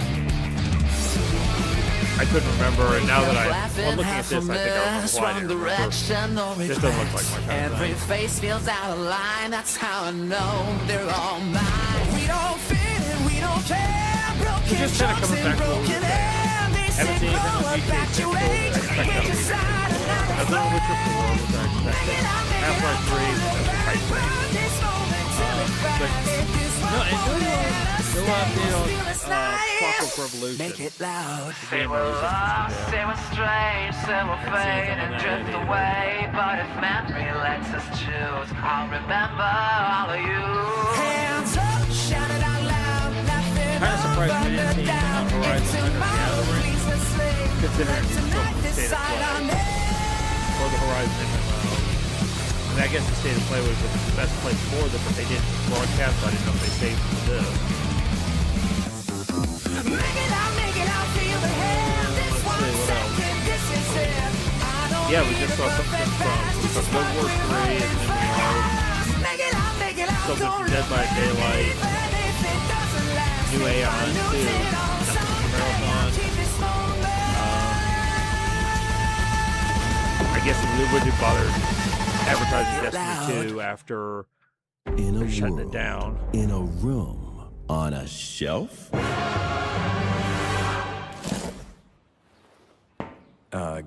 I couldn't remember, and now that I'm looking at this, I think I was blind. This doesn't look like my kind of Every thing. face feels out of line. That's how I know they're all mine. We don't fit and we don't care. Broken It just kind of comes back to what we were saying. Haven't seen anything with GTA 6, so I expect that to be good. I've done Witcher 4, which I expected. Half-Life 3, which I was hyped for. But, no, and no update on Clockwork Revolution. Make it loud. Say we're lost, say we're strange, say we'll fade and drift away. But if memory lets us choose, I'll remember all of you. Hands up, shout it out loud. Kind of surprised we didn't see on Horizon Gathering, considering it's still the state of play. Or the Horizon MMO. And I guess the state of play was the best place for them, but they didn't broadcast, so I didn't know if they saved for this. Make it out, feel the hand. This one second, this is it. Yeah, we just saw something from World War 3 and something from Dead by Daylight, New Aeon 2, Marathon. I guess they wouldn't bother advertising Destiny 2 after they're shutting it down. In a room on a shelf?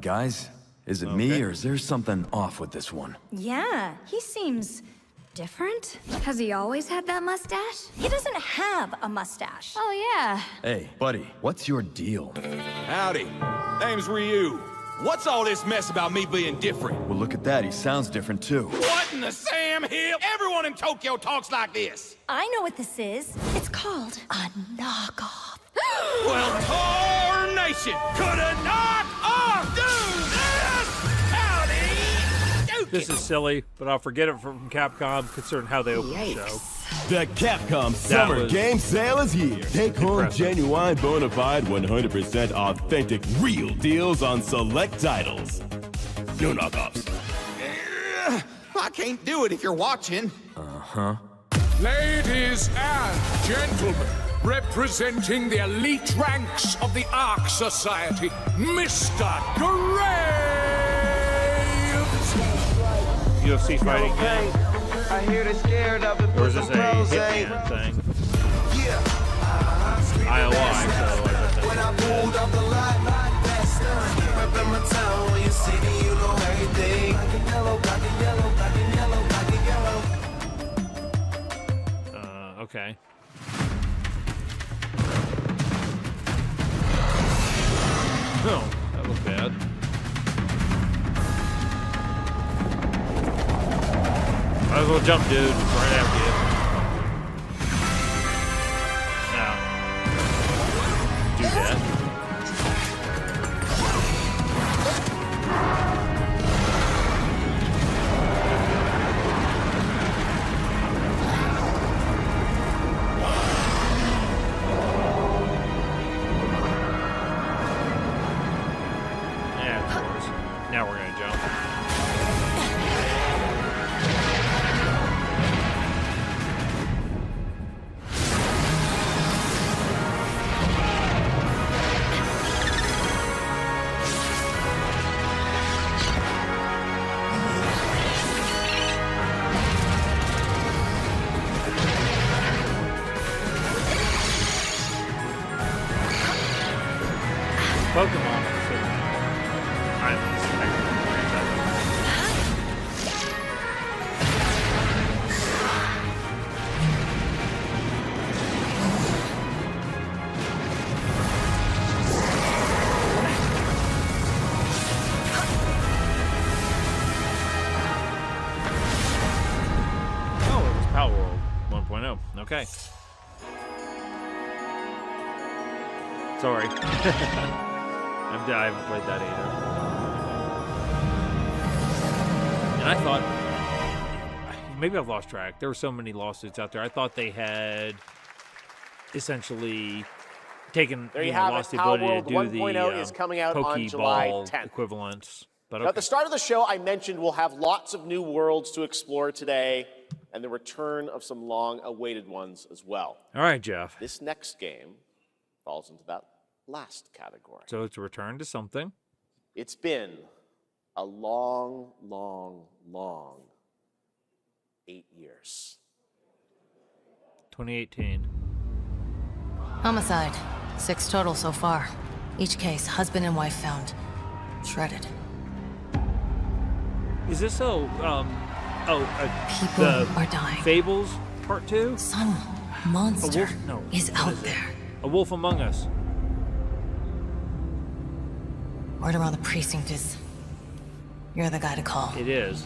Guys, is it me or is there something off with this one? Yeah, he seems different. Has he always had that mustache? He doesn't have a mustache. Oh, yeah. Hey, buddy, what's your deal? Howdy. Name's Ryu. What's all this mess about me being different? Well, look at that. He sounds different, too. What in the Sam Hill? Everyone in Tokyo talks like this. I know what this is. It's called a knockoff. Well, Tarnation! Could a knock-off do this? Howdy! This is silly, but I'll forget it from Capcom, considering how they opened the show. The Capcom Summer Game Sale is here. Take home genuine, bona fide, 100% authentic, real deals on select titles. No knockoffs. I can't do it if you're watching. Uh-huh. Ladies and gentlemen, representing the elite ranks of the Ark Society, Mr. Graves! UFC fighting game? I hear they're scared of it. Or is this a Hitman thing? IOI, so When I pulled up the light, that's done. Up in my town, when you see me, you know everything. Black and yellow, black and yellow, black and yellow, black and yellow. Okay. Oh, that was bad. Might as well jump, dude. It's right after you. Now. Do that. Yeah, of course. Now we're gonna jump. Pokemon are so timeless. Oh, it was Power World 1.0. Okay. Sorry. I haven't played that either. And I thought, maybe I've lost track. There were so many lawsuits out there. I thought they had essentially taken, There you have lost it. the Power ability World to do 1.0 is coming out on July Pokeball 10th. equivalents. But Now, okay. at the start of the show, I mentioned we'll have lots of new worlds to explore today, and the return of some long-awaited ones as well. All right, Jeff. This next game falls into that last category. So it's a return to something. It's been a long, long, long 8 years. 2018. Homicide. 6 total so far. Each case, husband and wife found. Shredded. Is this People are dying. Fables Part 2? Some monster is out there. A Wolf Among Us. Word around the precinct is you're the guy to call. It is.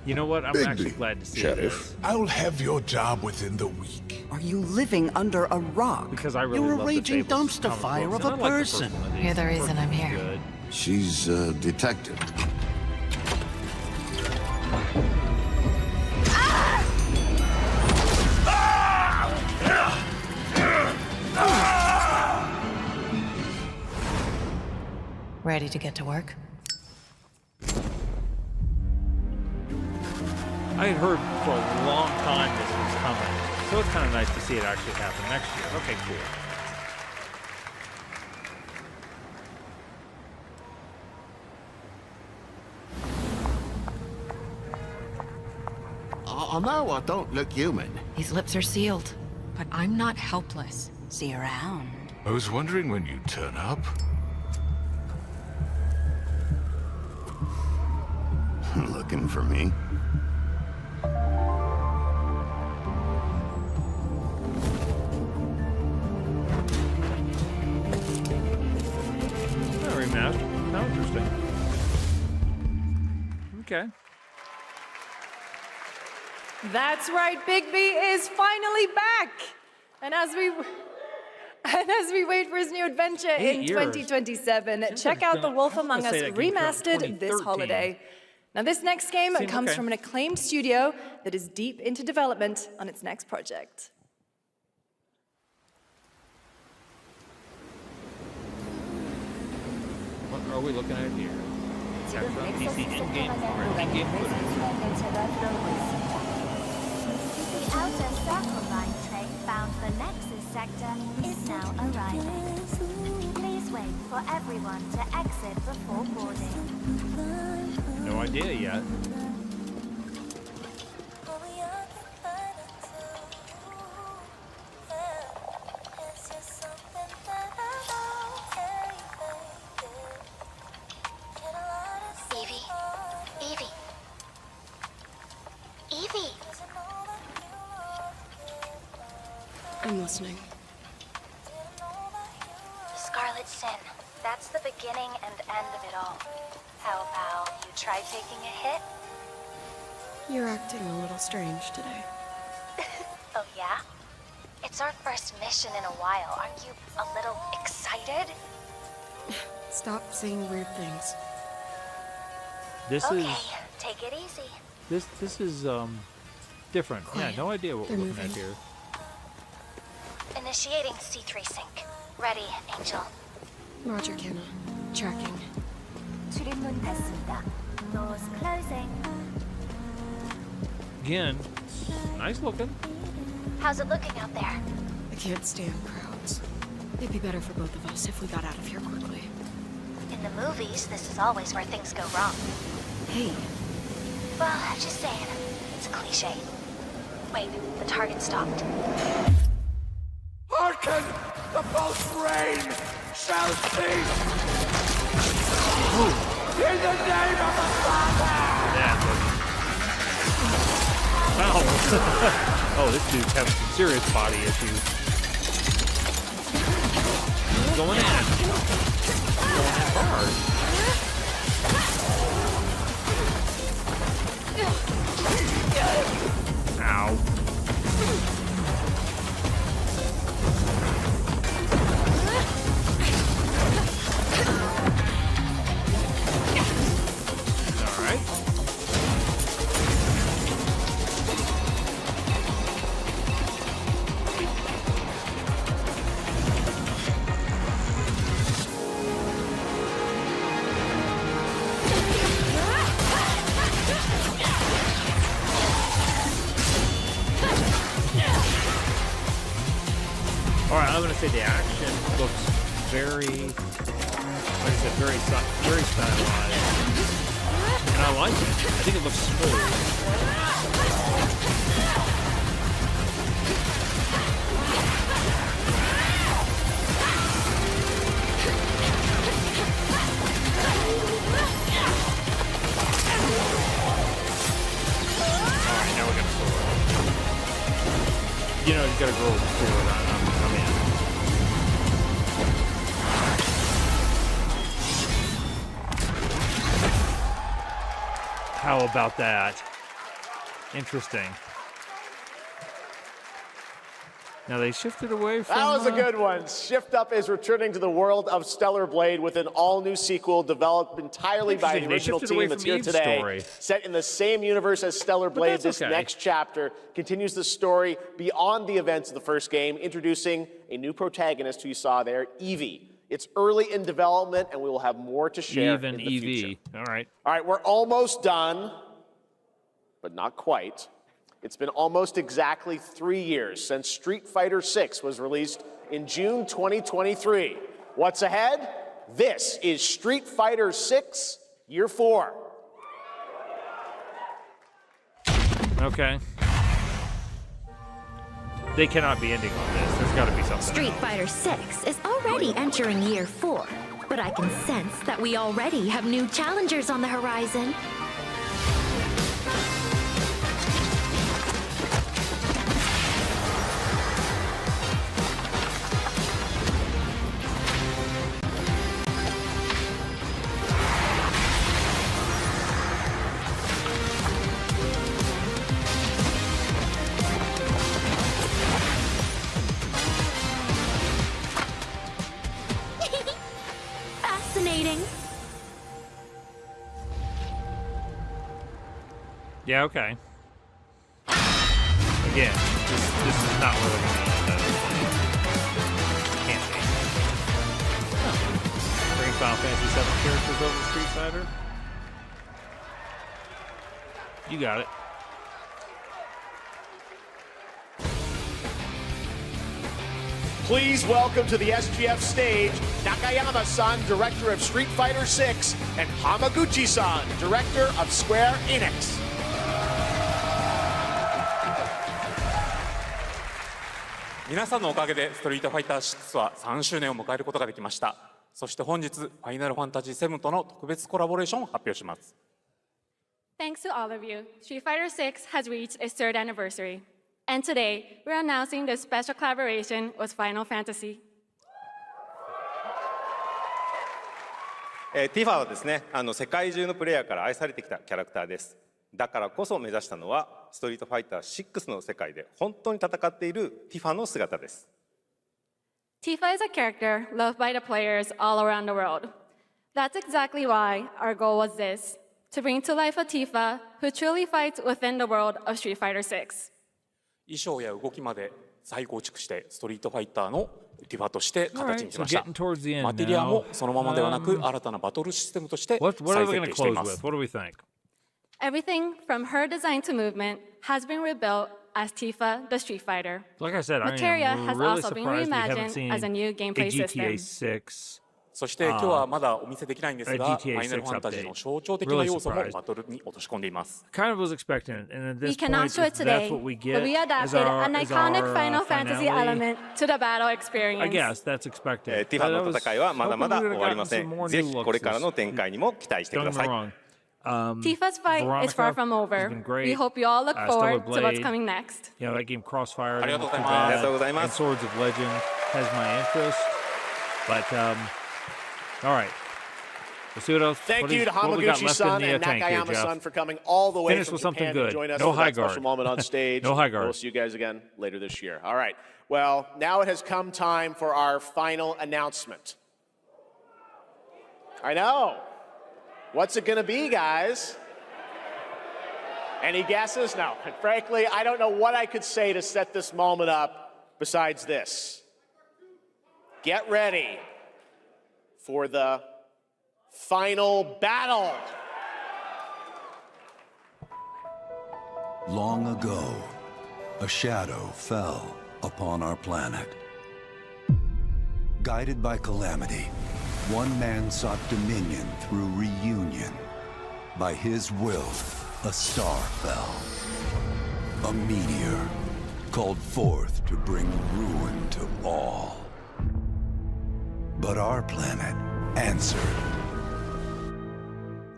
You know what? I'm actually glad to see this. I'll have your job within the week. Are you living under a rock? Because I really You're love a raging the Fables dumpster comic fire books, of and a I like the first person. one of these. You're the reason I'm here. Good. She's a detective. Ready to get to work? I had heard for a long time this was coming, so it's kind of nice to see it actually happen next year. Okay, cool. I know I don't look human. These lips are sealed. But I'm not helpless. See around. I was wondering when you'd turn up. Looking for me? Remastered. How interesting. Okay. That's right, Bigby is finally back. And as we wait for his new adventure in 2027, check out The Wolf Among Us Remastered this holiday. Now, this next game comes from an acclaimed studio that is deep into development on its next project. What are we looking at here? Capcom PC in-game footage. The outer Circle Line train bound for Nexus sector is now arriving. Please wait for everyone to exit before boarding. No idea yet. Evie! I'm listening. Scarlet Sin. That's the beginning and end of it all. How about you try taking a hit? You're acting a little strange today. Oh yeah? It's our first mission in a while. Aren't you a little excited? Stop saying weird things. This okay, is take it easy. this is different. Quiet. Yeah, no idea what They're we're looking moving. at here. Initiating C3 sync. Ready, Angel. Roger, Kenna. Tracking. 출입문 닫습니다. Doors closing. Again, nice looking. How's it looking out there? I can't stand crowds. It'd be better for both of us if we got out of here quickly. In the movies, this is always where things go wrong. Hey. Well, just saying. It's a cliche. Wait, the target stopped. Hearken! The pulse rain shall cease! In the name of the Father! Wow. Oh, this dude's having some serious body issues. Going in. Going in hard. Ow. All right. All right, I'm gonna say the action looks very, like I said, very stylized. And I like it. I think it looks smooth. Alright, now we're gonna sword. You know, you gotta go with the sword. I'm in. How about that? Interesting. Now they shifted away from... That was a good one. Shift Up is returning to the world of Stellar Blade with an all-new sequel developed entirely by the original team that's here today. Story. Set in the same universe as Stellar Blade, this next chapter continues the story beyond the events of the first game, introducing a new protagonist who you saw there, Evie. It's early in development, and we will have more to share in the future. All right. All right, we're almost done, but not quite. It's been almost exactly 3 years since Street Fighter VI was released in June 2023. What's ahead? This is Street Fighter VI Year 4. Okay. They cannot be ending on this. There's got to be something. Street Fighter VI is already entering Year 4, but I can sense that we already have new challengers on the horizon. Fascinating. Yeah, okay. Again, this is not really going to end. Can't be. Bring Final Fantasy VII characters over Street Fighter? You got it. Please welcome to the SGF stage, Nakayama-san, director of Street Fighter VI, and Hamaguchi-san, director of Square Enix. 皆さんのおかげでストリートファイター6は3周年を迎えることができました。そして本日、ファイナルファンタジー7との特別コラボレーションを発表します。Thanks to all of you, Street Fighter VI has reached its 3rd anniversary. And today, we're announcing this special collaboration with Final Fantasy. Tifa はですね、世界中のプレイヤーから愛されてきたキャラクターです。だからこそ目指したのは、ストリートファイター6の世界で本当に戦っているティファの姿です。Tifa is a character loved by the players all around the world. That's exactly why our goal was this, to bring to life a Tifa who truly fights within the world of Street Fighter VI. 衣装や動きまで再構築してストリートファイターのティファとして形にしました。マテリアもそのままではなく新たなバトルシステムとして再設計しています。Everything from her design to movement has been rebuilt as Tifa the Street Fighter. Like I said, Materia I am has really also been surprised we haven't reimagined seen as a new gameplay a GTA system. 6. そして今日はまだお見せできないんですが、ファイナルファンタジーの象徴的な要素もバトルに落とし込んでいます。Kind of was expecting it, and at We this cannot point, show it if today, that's what we but get we as adapted our, an as iconic our, Final Fantasy finale, element to the battle experience. I guess that's expected. ティファの戦いはまだまだ終わりません。ぜひこれからの展開にも期待してください。Tifa's fight is far from over. We hope you all look forward to what's coming next. You know, that game Crossfire, ありがとうございます。ありがとうごand ざいます。 Swords of Legend has my interest. But, all right. Let's see what else. Thank you to Hamaguchi-san and Nakayama-san for coming all the way Finish from with something Japan to good. join us No for high that special guard. moment on stage. No high guard. We'll see you guys again later this year. All right. Well, now it has come time for our final announcement. I know. What's it going to be, guys? Any guesses? No. And frankly, I don't know what I could say to set this moment up besides this. Get ready for the final battle. Long ago, a shadow fell upon our planet. Guided by calamity, one man sought dominion through reunion. By his will, a star fell. A meteor called forth to bring ruin to all. But our planet answered,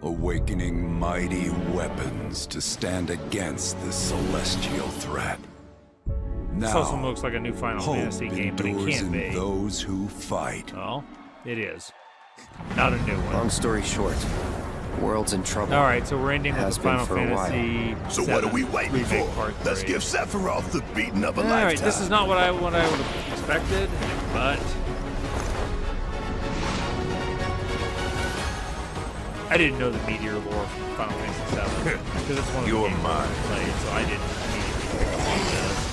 awakening mighty weapons to stand against the celestial threat. Now, this also looks like a new Final Fantasy game, but it can't be. Those who fight. Well, it is. Not a new one. Long story short, the world's in trouble. All right, so we're ending with the Final Fantasy. So what are we waiting for? Let's give Sephiroth the beating of a lifetime. All right, this is not what I would have expected, but I didn't know the Meteor lore from Final Fantasy VII because it's one of the games I played, so I didn't immediately recognize this.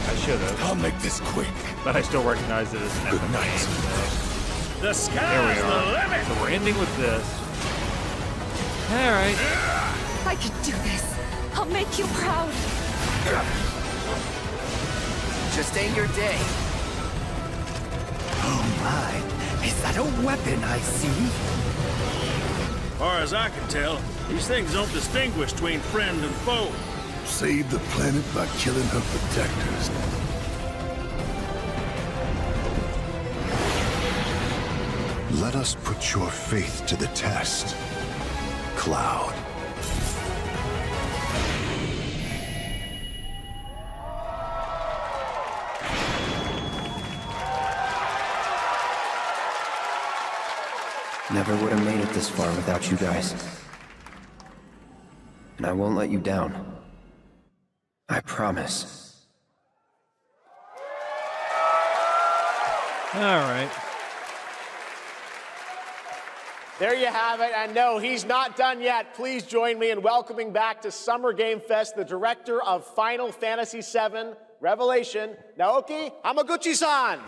I should have. I'll make this quick. But I still recognize it as an epic game. So. The sky's the limit. So we're ending with this. All right. I can do this. I'll make you proud. Just ain't your day. Oh my, is that a weapon I see? Far as I can tell, these things don't distinguish between friend and foe. Save the planet by killing her protectors. Let us put your faith to the test, Cloud. Never would have made it this far without you guys. And I won't let you down. I promise. All right. There you have it, and no, he's not done yet. Please join me in welcoming back to Summer Game Fest the director of Final Fantasy VII Revelation, Naoki Hamaguchi-san.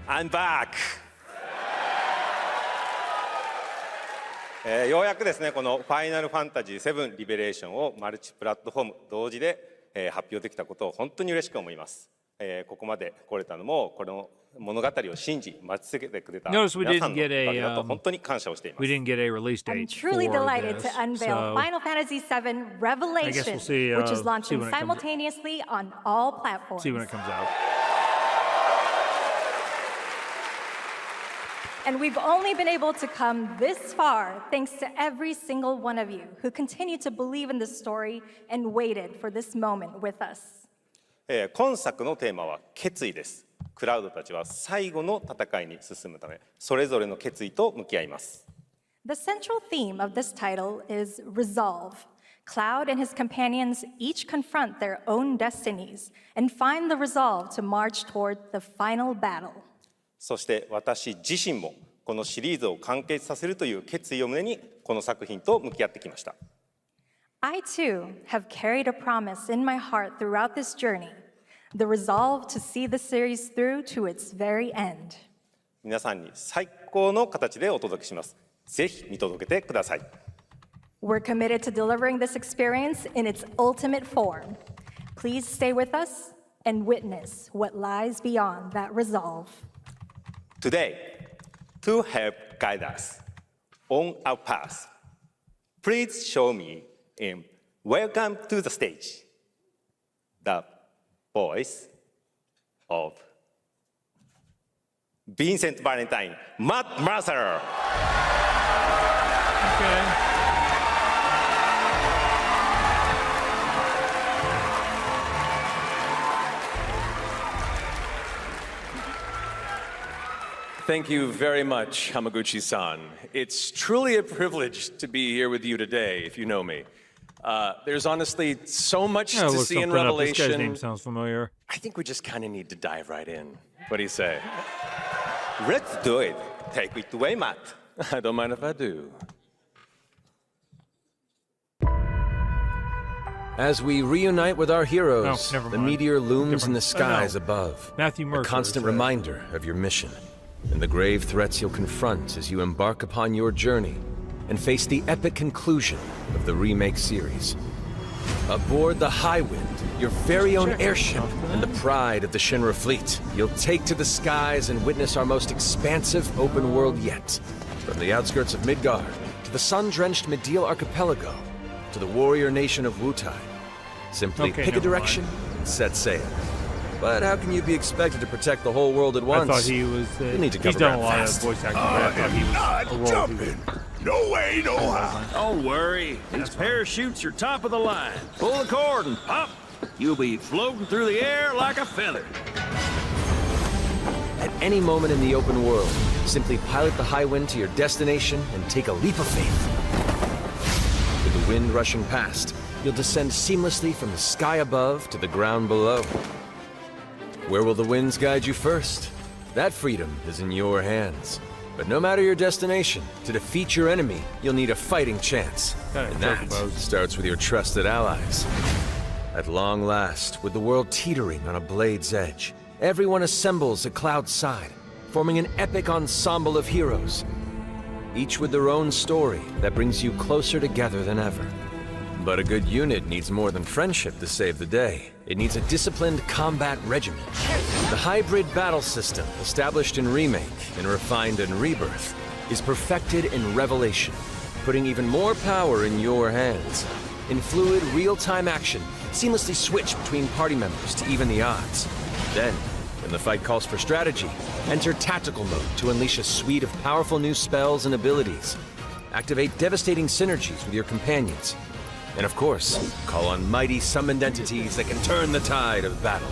I'm back! ようやくですね、このファイナルファンタジー7リベレーションをマルチプラットフォーム同時で発表できたことを本当に嬉しく思います。ここまで来れたのも、この物語を信じ待ち続けてくれた皆さんのおかげだと本当に感謝をしています。We didn't get a release date. I'm truly delighted to unveil Final Fantasy VII Revelation, which is launching simultaneously on all platforms. See when it comes out. And we've only been able to come this far thanks to every single one of you who continue to believe in this story and waited for this moment with us. 今作のテーマは決意です。クラウドたちは最後の戦いに進むため、それぞれの決意と向き合います。The central theme of this title is resolve. Cloud and his companions each confront their own destinies and find the resolve to march toward the final battle. そして私自身もこのシリーズを完結させるという決意を胸にこの作品と向き合ってきました。I too have carried a promise in my heart throughout this journey, the resolve to see the series through to its very end. 皆さんに最高の形でお届けします。ぜひ見届けてください。We're committed to delivering this experience in its ultimate form. Please stay with us and witness what lies beyond that resolve. Today, to help guide us on our path, please show me in Welcome to the Stage, the voice of Vincent Valentine, Matt Mercer. Okay. Thank you very much, Hamaguchi-san. It's truly a privilege to be here with you today, if you know me. There's honestly so much to see in Revelation. This guy's name sounds familiar. I think we just kind of need to dive right in. What do you say? Let's do it. Take it away, Matt. I don't mind if I do. As we reunite with our heroes, the meteor looms in the skies above. Matthew Mercer, a constant reminder of your mission and the grave threats you'll confront as you embark upon your journey. and face the epic conclusion of the remake series. Aboard the Highwind, your very own airship and the pride of the Shinra fleet, you'll take to the skies and witness our most expansive open world yet. From the outskirts of Midgar, to the sun-drenched Mideel Archipelago, to the warrior nation of Wutai. Simply pick a direction and set sail. But how can you be expected to protect the whole world at once? I thought he was. You need to he's cover done a ground lot fast. of voice acting. I thought he was a role jumping. No way, no how. Don't worry. These parachutes are top of the line. Pull the cord and pop. You'll be floating through the air like a feather. At any moment in the open world, simply pilot the Highwind to your destination and take a leap of faith. With the wind rushing past, you'll descend seamlessly from the sky above to the ground below. Where will the winds guide you first? That freedom is in your hands. But no matter your destination, to defeat your enemy, you'll need a fighting chance. And that starts with your trusted allies. At long last, with the world teetering on a blade's edge, everyone assembles at Cloud's side, forming an epic ensemble of heroes, each with their own story that brings you closer together than ever. But a good unit needs more than friendship to save the day. It needs a disciplined combat regimen. The hybrid battle system, established in Remake and refined in Rebirth, is perfected in Revelation, putting even more power in your hands. In fluid, real-time action, seamlessly switch between party members to even the odds. Then, when the fight calls for strategy, enter tactical mode to unleash a suite of powerful new spells and abilities. Activate devastating synergies with your companions. And of course, call on mighty summoned entities that can turn the tide of battle.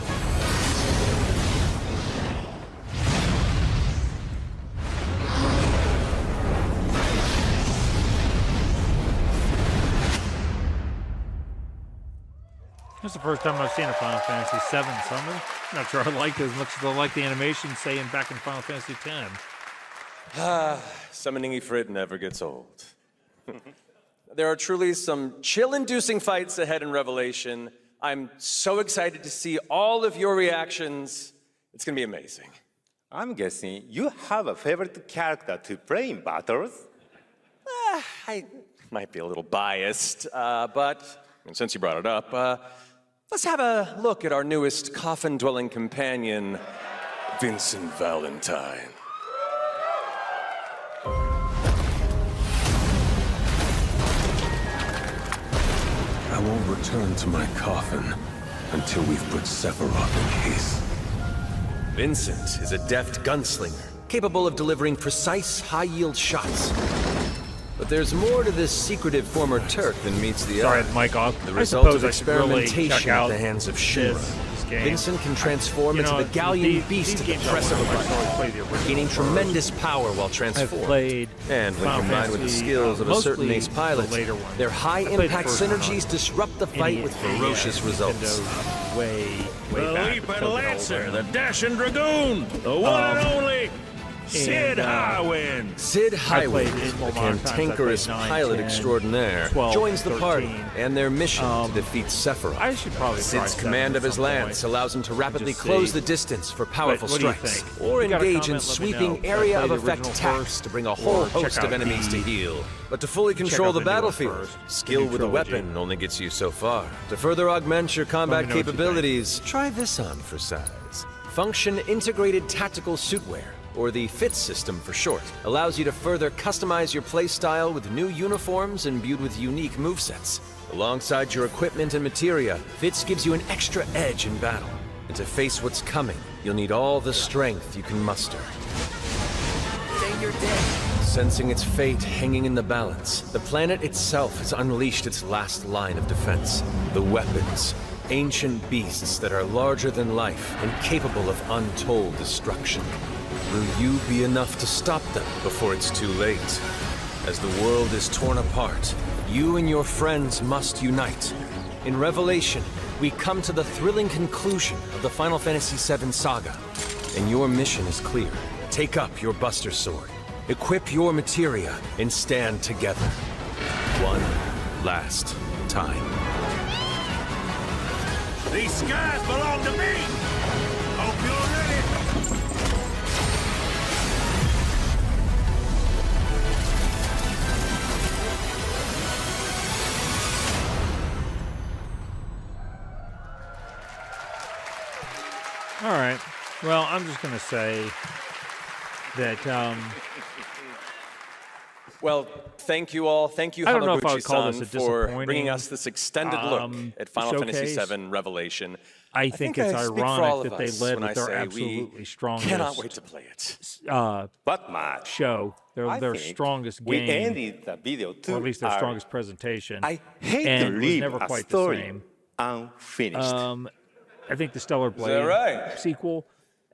This is the first time I've seen a Final Fantasy VII summon. Not sure I liked it as much as I like the animation, saying back in Final Fantasy X. Summoning Ifrit never gets old. There are truly some chill-inducing fights ahead in Revelation. I'm so excited to see all of your reactions. It's gonna be amazing. I'm guessing you have a favorite character to play in battles? I might be a little biased, but since you brought it up, let's have a look at our newest coffin-dwelling companion, Vincent Valentine. I won't return to my coffin until we've put Sephiroth in peace. Vincent is a deft gunslinger, capable of delivering precise, high-yield shots. But there's more to this secretive former Turk than meets the eye. Sorry, the mic off. The result of I should really experimentation check out at the hands of Shinra. this game. Vincent can transform into the Galleon Beast at the press of a button, gaining tremendous power while transformed. And when combined with the skills of a certain ace pilot, their high-impact synergies disrupt the fight with ferocious results. Way The back. Leaping Lancer, the Dashing Dragoon, the one and only Sid Highwind. Sid Highwind, the cantankerous pilot extraordinaire, joins the party and their mission to defeat Sephiroth. I should probably try Sid's command of his lance allows him to rapidly Just close see. the distance for powerful What do you strikes, think? or If you got a engage in comment, let me know. sweeping Should I area play of the effect original attacks first, to bring a or whole check host out of enemies to the- heal. But to fully check control out the the newer battlefield, first, the skill new with a trilogy. weapon only gets you so far. To further augment your combat Let me know what you think. capabilities, try this on for size. Function Integrated Tactical Suitwear, or the FITS system for short, allows you to further customize your playstyle with new uniforms imbued with unique movesets. Alongside your equipment and materia, FITS gives you an extra edge in battle. And to face what's coming, you'll need all the strength you can muster. Sensing its fate hanging in the balance, the planet itself has unleashed its last line of defense. The weapons, ancient beasts that are larger than life and capable of untold destruction. Will you be enough to stop them before it's too late? As the world is torn apart, you and your friends must unite. In Revelation, we come to the thrilling conclusion of the Final Fantasy VII saga. And your mission is clear. Take up your Buster Sword, equip your materia, and stand together. One last time. These skies belong to me. Hope you're ready. All right. Well, I'm just going to say that. Well, thank you all. Thank you, I don't know if I would call Hamaguchi-san, this a for disappointing, bringing us this extended look at Final showcase. Fantasy VII Revelation. I think it's I speak for all ironic of that us they led when with I their say absolutely we strongest. Cannot wait to play it. Show their strongest we game, ended the video too or at least their early. strongest presentation. I hate and to it was leave never a quite story the same. unfinished. I think the Stellar Blade right? sequel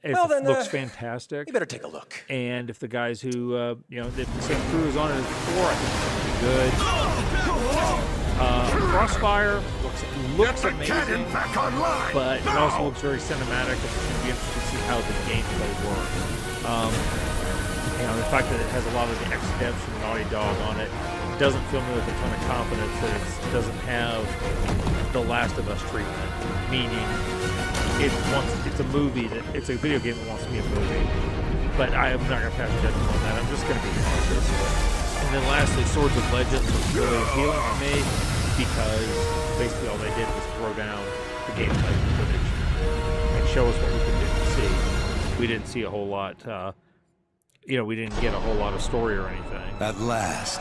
Well, then, looks fantastic. You better take a look. And if the guys who, if the same crew is on it as before, I think it's going to be good. Crossfire looks amazing, but it also looks very cinematic, and it's going to be interesting to see how the gameplay works. The fact that it has a lot of the ex-devs from Naughty Dog on it doesn't fill me with a ton of confidence that it doesn't have the Last of Us treatment, meaning it's a movie it's a video game that wants to be a movie. But I am not going to pass judgment on that. I'm just going to be cautious. And then lastly, Swords of Legends was really appealing to me because basically all they did was throw down the gameplay footage and show us what we could see. We didn't see a whole lot. We didn't get a whole lot of story or anything. At last,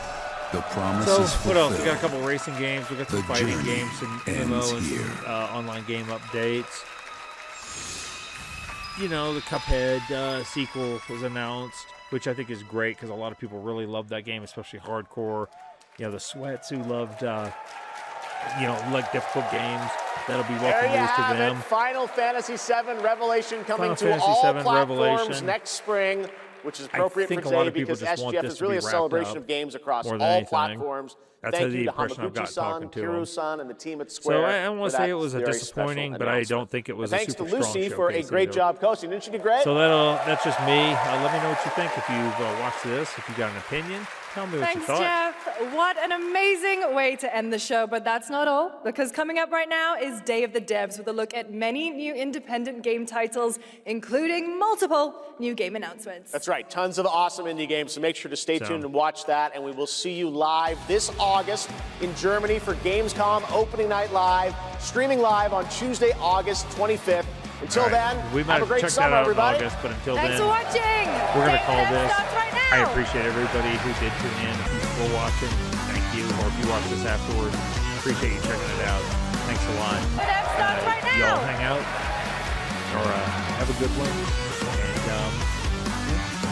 the promise So is what fulfilled. else? We got a couple racing games. We got some The fighting journey games, some ends MMO, and here. some online game updates. The Cuphead sequel was announced, which I think is great because a lot of people really love that game, especially hardcore. The sweats who loved, like difficult games. That'll be There welcome you news to have them. it. Final Fantasy VII Revelation coming Final to Fantasy all VII platforms Revelation. next spring, which is appropriate think for a lot today of people because just want SGF this is to really be a wrapped celebration up of games across more all than anything. platforms. That's Thank the you to impression I've got Hamaguchi-san, talking to him. Kiru-san, and the team at Square. So I don't want for to say that it was a very disappointing, special but I announcement. don't think it was And a thanks super to Lucy strong for a showcase great either. job coaching. Didn't she do great? So that's just me. Let me know what you think. If you've watched this, if you got an opinion, tell me what Thanks, you thought. Jeff. What an amazing way to end the show, but that's not all, because coming up right now is Day of the Devs with a look at many new independent game titles, including multiple new game announcements. That's right. Tons of awesome indie games, so make sure to stay tuned and watch that, and we will see you live this August in Germany for Gamescom Opening Night Live, streaming live on Tuesday, August 25th. Until All right. then, We might have a great check summer, that out everybody. in August, but until Thanks then, for watching. we're going to call this. Right now. I appreciate everybody who did tune in. If you still watching, thank you. Or if you watch this afterwards, appreciate you checking it out. Thanks a lot. Right Y'all now. hang out or have a good one. And